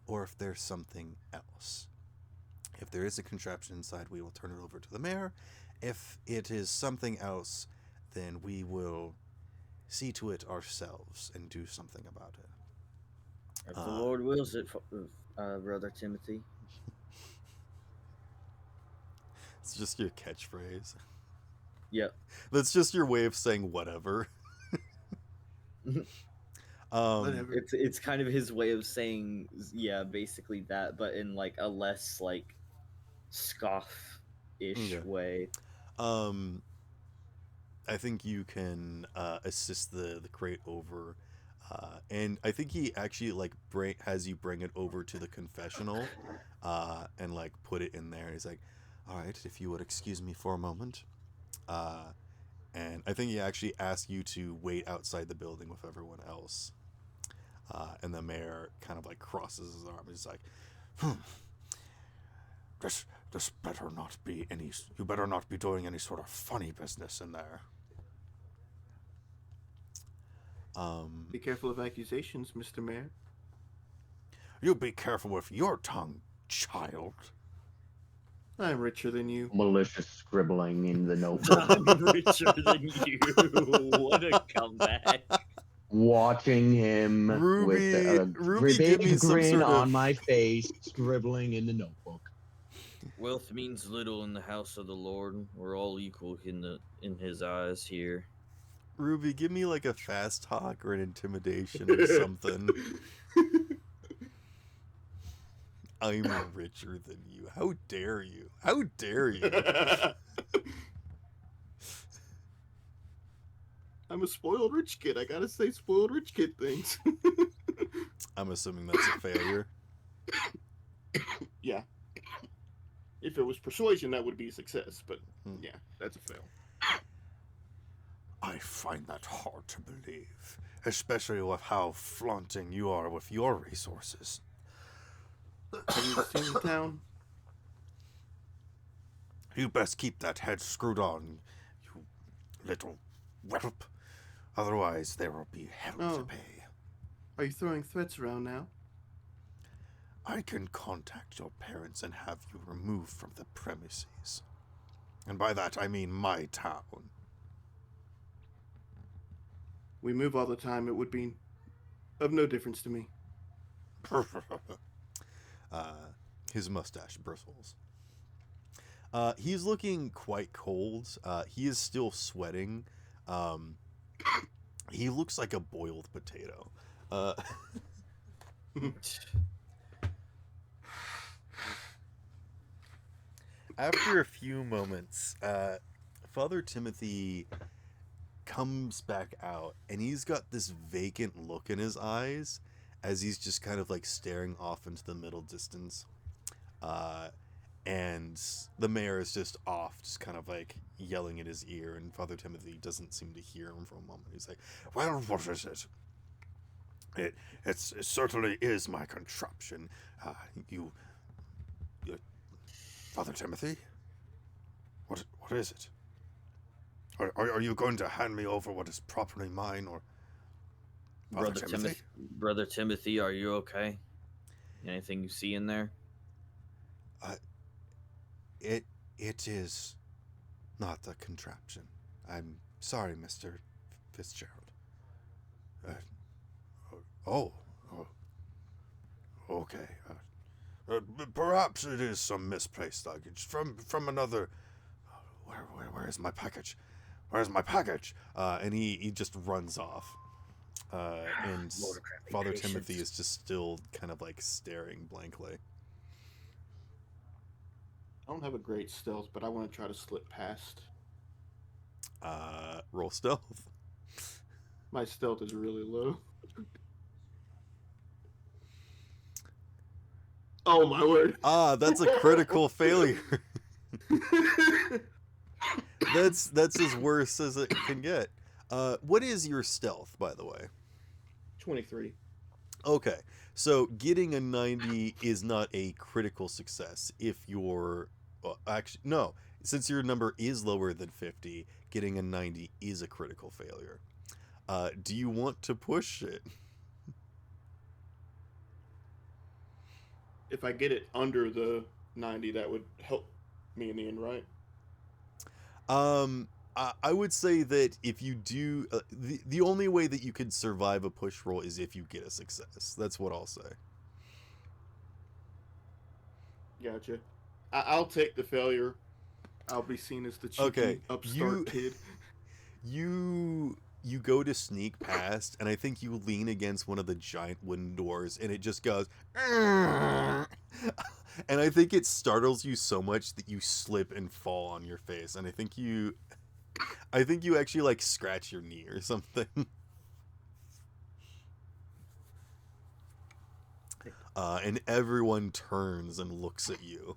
Speaker 1: or if there's something else. If there is a contraption inside, we will turn it over to the mayor. If it is something else, then we will see to it ourselves and do something about it.
Speaker 2: If the Lord wills it, Brother Timothy.
Speaker 1: It's just your catchphrase.
Speaker 2: Yep.
Speaker 1: That's just your way of saying whatever.
Speaker 3: Whatever.
Speaker 2: It's kind of his way of saying, yeah, basically that, but in like a less like scoff-ish
Speaker 1: Okay.
Speaker 2: way.
Speaker 1: I think you can assist the crate over And I think he actually like has you bring it over to the confessional, and like put it in there. He's like, "All right, if you would excuse me for a moment," and I think he actually asks you to wait outside the building with everyone else. And the mayor kind of like crosses his arms. He's like, "Hmm, this better not be any. You better not be doing any sort of funny business in there."
Speaker 3: Be careful of accusations, Mr. Mayor.
Speaker 1: You be careful with your tongue, child.
Speaker 3: I'm richer than you.
Speaker 4: Malicious scribbling in the notebook.
Speaker 2: I'm richer than you. What a comeback.
Speaker 4: Watching him with a
Speaker 1: Ruby, give me
Speaker 4: big
Speaker 1: some
Speaker 4: grin
Speaker 1: sort
Speaker 4: on
Speaker 1: of.
Speaker 4: my face, scribbling in the notebook.
Speaker 2: Wealth means little in the house of the Lord. We're all equal in his eyes here.
Speaker 1: Ruby, give me like a fast talk or an intimidation or something. I'm richer than you. How dare you? How dare you?
Speaker 3: I'm a spoiled rich kid. I gotta say spoiled rich kid things.
Speaker 1: I'm assuming that's a failure.
Speaker 3: Yeah. If it was persuasion, that would be a success. But yeah, that's a fail.
Speaker 1: I find that hard to believe, especially with how flaunting you are with your resources.
Speaker 3: Have you seen the town?
Speaker 1: You best keep that head screwed on, you little whelp. Otherwise, there will be hell to
Speaker 3: Oh.
Speaker 1: pay.
Speaker 3: Are you throwing threats around now?
Speaker 1: I can contact your parents and have you removed from the premises. And by that, I mean my town.
Speaker 3: We move all the time. It would be of no difference to me.
Speaker 1: His mustache bristles. He's looking quite cold. He is still sweating. He looks like a boiled potato. After a few moments, Father Timothy comes back out, and he's got this vacant look in his eyes as he's just kind of like staring off into the middle distance. And the mayor is just off, just kind of like yelling at his ear, and Father Timothy doesn't seem to hear him for a moment. He's like, "Well, what is it? It certainly is my contraption. You, Father Timothy? What is it? Are you going to hand me over what is properly mine, or
Speaker 2: Brother Timothy, are you okay? Anything you see in there?
Speaker 1: It is not a contraption. I'm sorry, Mr. Fitzgerald. Okay. Perhaps it is some misplaced luggage from another. Where is my package? Where's my package? And he just runs off. And Father Timothy is just still kind of like staring blankly.
Speaker 3: I don't have a great stealth, but I want to try to slip past.
Speaker 1: Roll stealth.
Speaker 3: My stealth is really low. Oh my word.
Speaker 1: That's a critical failure. That's as worse as it can get. What is your stealth, by the way?
Speaker 3: 23.
Speaker 1: Okay, so getting a 90 is not a critical success if you're... Well, actually, no. Since your number is lower than 50, getting a 90 is a critical failure. Do you want to push it?
Speaker 3: If I get it under the 90, that would help me in the end, right?
Speaker 1: I would say that if you do... the only way that you could survive a push roll is if you get a success. That's what I'll say.
Speaker 3: Gotcha. I'll take the failure. I'll be seen as the cheeky upstart kid.
Speaker 1: You go to sneak past, and I think you lean against one of the giant wooden doors, and it just goes... And I think it startles you so much that you slip and fall on your face, and I think you actually like scratch your knee or something. And everyone turns and looks at you.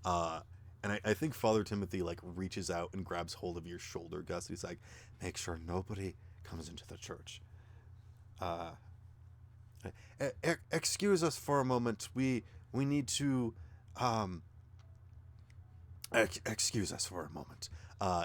Speaker 1: And I think Father Timothy like reaches out and grabs hold of your shoulder, Gus. He's like, "Make sure nobody comes into the church. Uh, excuse us for a moment. We need to um excuse us for a moment."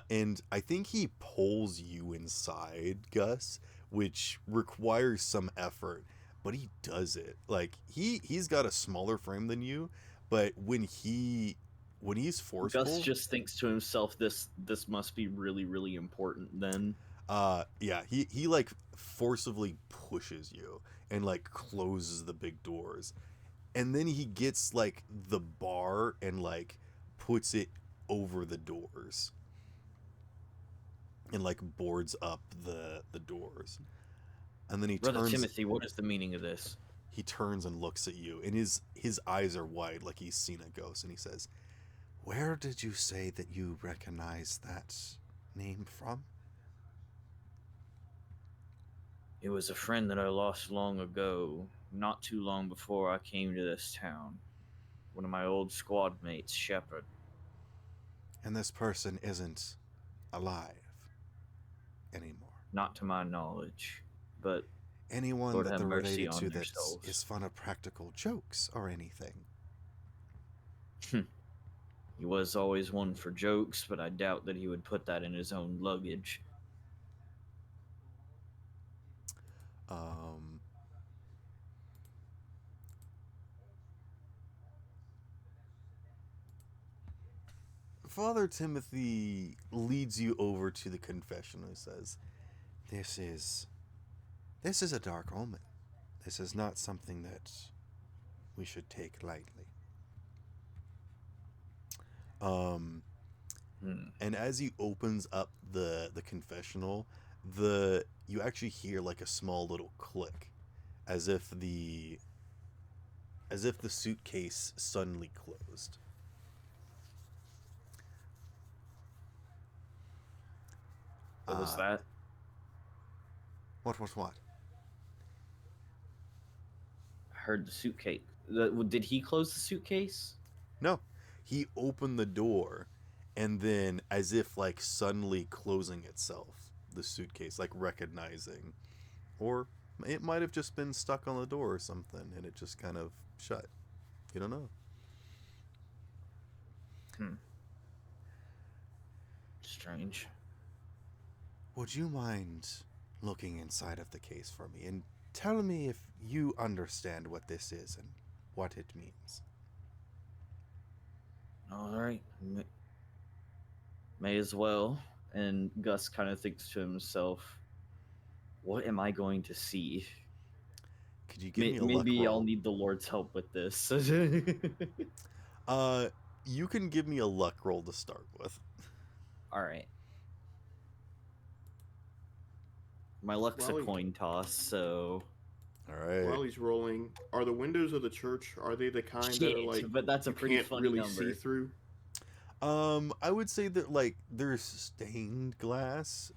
Speaker 1: And I think he pulls you inside, Gus, which requires some effort, but he does it. Like he's got a smaller frame than you, but when he's
Speaker 2: Gus
Speaker 1: forceful,
Speaker 2: just thinks to himself, this must be really, really important then.
Speaker 1: yeah, he like forcibly pushes you and like closes the big doors. And then he gets like the bar and like puts it over the doors and like boards up the doors. And then
Speaker 2: Brother Timothy, what is the meaning of this?
Speaker 1: he turns and looks at you, and his eyes are wide like he's seen a ghost, and he says, "Where did you say that you recognize that name from?"
Speaker 2: It was a friend that I lost long ago, not too long before I came to this town. One of my old squad mates, Shepard.
Speaker 1: And this person isn't alive anymore.
Speaker 2: Not to my knowledge, but
Speaker 1: Anyone
Speaker 2: Lord
Speaker 1: that
Speaker 2: have
Speaker 1: they're
Speaker 2: mercy
Speaker 1: related
Speaker 2: on
Speaker 1: to
Speaker 2: their
Speaker 1: that
Speaker 2: souls.
Speaker 1: is fond of practical jokes or anything.
Speaker 2: He was always one for jokes, but I doubt that he would put that in his own luggage.
Speaker 1: Um, Father Timothy leads you over to the confessional and says, This is a dark omen. This is not something that we should take lightly." And as he opens up the confessional, you actually hear like a small little click, as if the suitcase suddenly closed.
Speaker 2: What was that?
Speaker 1: What was what?
Speaker 2: I heard the suitcase. Did he close the suitcase?
Speaker 1: No, he opened the door, and then as if like suddenly closing itself, the suitcase like recognizing, or it might have just been stuck on the door or something, and it just kind of shut. You don't know.
Speaker 2: Strange.
Speaker 1: Would you mind looking inside of the case for me and tell me if you understand what this is and what it means?
Speaker 2: All right. May as well. And Gus kind of thinks to himself, what am I going to see?
Speaker 1: Could you give me a luck
Speaker 2: Maybe
Speaker 1: roll?
Speaker 2: I'll need the Lord's help with this.
Speaker 1: You can give me a luck roll to start with.
Speaker 2: All right. My luck's a coin toss, so.
Speaker 1: All right.
Speaker 3: While he's rolling, are the windows of the church, are they the kind that are like
Speaker 2: but that's a
Speaker 3: you
Speaker 2: pretty
Speaker 3: can't
Speaker 2: funny
Speaker 3: really
Speaker 2: number.
Speaker 3: see through?
Speaker 1: I would say that like there's stained glass.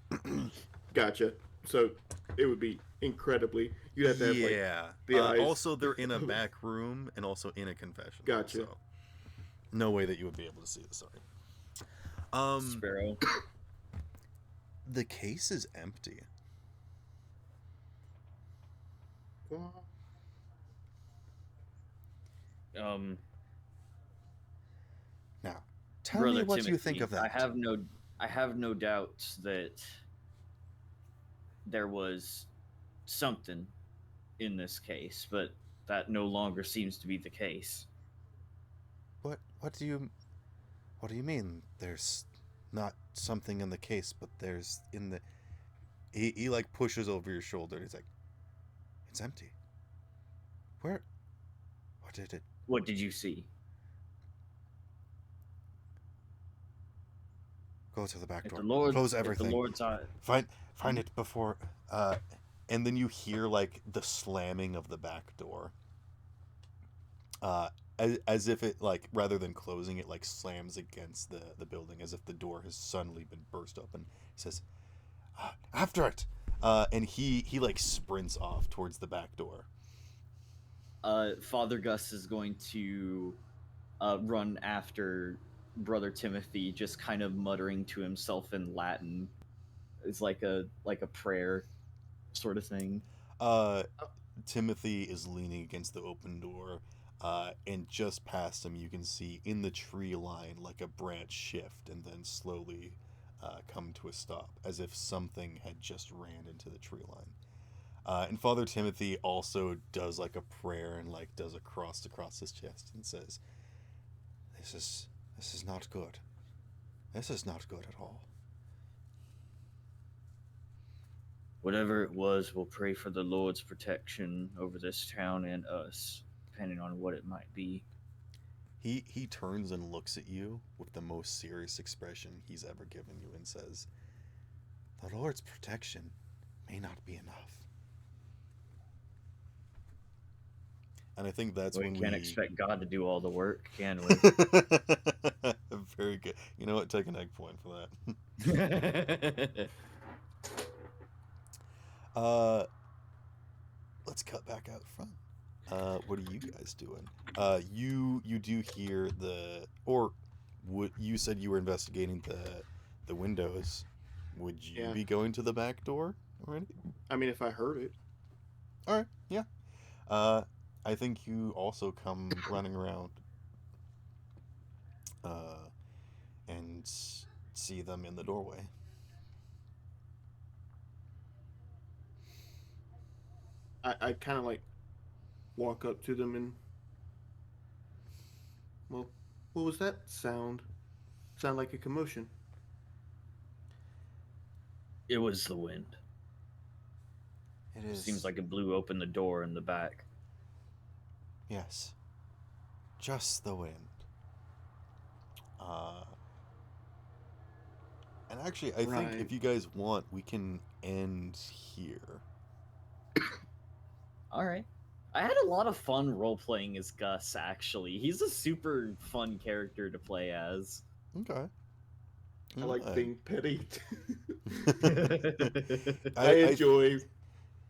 Speaker 3: Gotcha. So it would be incredibly. You'd have to have like the eyes.
Speaker 1: Also, they're in a back room and also in a confession.
Speaker 3: Gotcha.
Speaker 1: So no way that you would be able to see this. Sorry.
Speaker 2: Sparrow.
Speaker 1: The case is empty. Now, tell
Speaker 2: Brother
Speaker 1: me what
Speaker 2: Timothy,
Speaker 1: you think of that.
Speaker 2: I have no doubts that there was something in this case, but that no longer seems to be the case.
Speaker 1: What do you mean? There's not something in the case, but there's in the. He like pushes over your shoulder. And he's like, it's empty. Where? What did it?
Speaker 2: What did you see?
Speaker 1: Go to the back door.
Speaker 2: Close
Speaker 1: everything.
Speaker 2: If the Lord's eye.
Speaker 1: Find it before. And then you hear like the slamming of the back door. As if it like rather than closing it like slams against the building, as if the door has suddenly been burst open. He says, After it! And he like sprints off towards the back door.
Speaker 2: Father Gus is going to run after Brother Timothy, just kind of muttering to himself in Latin. It's like a prayer sort of thing.
Speaker 1: Timothy is leaning against the open door, and just past him, you can see in the tree line like a branch shift and then slowly come to a stop, as if something had just ran into the tree line. And Father Timothy also does like a prayer and like does a cross across his chest and says, "This is not good. This is not good at all."
Speaker 2: Whatever it was, we'll pray for the Lord's protection over this town and us, depending on what it might be.
Speaker 1: He turns and looks at you with the most serious expression he's ever given you and says, "The Lord's protection may not be enough." And I think that's when
Speaker 2: We can't
Speaker 1: we
Speaker 2: expect God to do all the work, can we?
Speaker 1: Very good. You know what? Take an egg point for that. Let's cut back out front. What are you guys doing? You do hear you said you were investigating the windows. Would you
Speaker 3: Yeah.
Speaker 1: be going to the back door already?
Speaker 3: I mean, if I heard it.
Speaker 1: All right, yeah. I think you also come running around, and see them in the doorway.
Speaker 3: I kind of like walk up to them and, well, what was that sound? Sound like a commotion.
Speaker 2: It was the wind.
Speaker 1: It is.
Speaker 2: Seems like it blew open the door in the back.
Speaker 1: Yes. Just the wind. And actually, I think
Speaker 3: Right.
Speaker 1: if you guys want, we can end here.
Speaker 2: All right. I had a lot of fun role playing as Gus, actually. He's a super fun character to play as.
Speaker 1: Okay.
Speaker 3: I like being petty.
Speaker 1: I,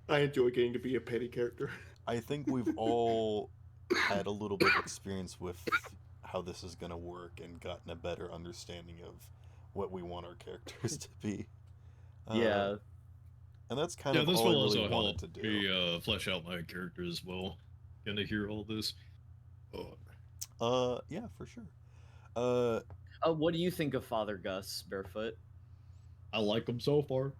Speaker 3: I enjoy getting to be a petty character.
Speaker 1: I think we've all had a little bit of experience with how this is going to work and gotten a better understanding of what we want our characters to be.
Speaker 2: Yeah.
Speaker 1: And that's kind
Speaker 5: Yeah,
Speaker 1: of
Speaker 5: this
Speaker 1: all I
Speaker 5: will
Speaker 1: really
Speaker 5: also
Speaker 1: wanted
Speaker 5: help
Speaker 1: to do.
Speaker 5: me flesh out my character as well. Gonna hear all this.
Speaker 1: Yeah, for sure.
Speaker 2: What do you think of Father Gus, Barefoot?
Speaker 5: I like him so far.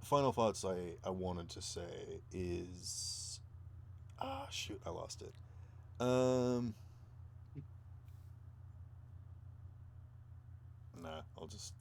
Speaker 1: Final thoughts I wanted to say is, shoot, I lost it. Nah, I'll just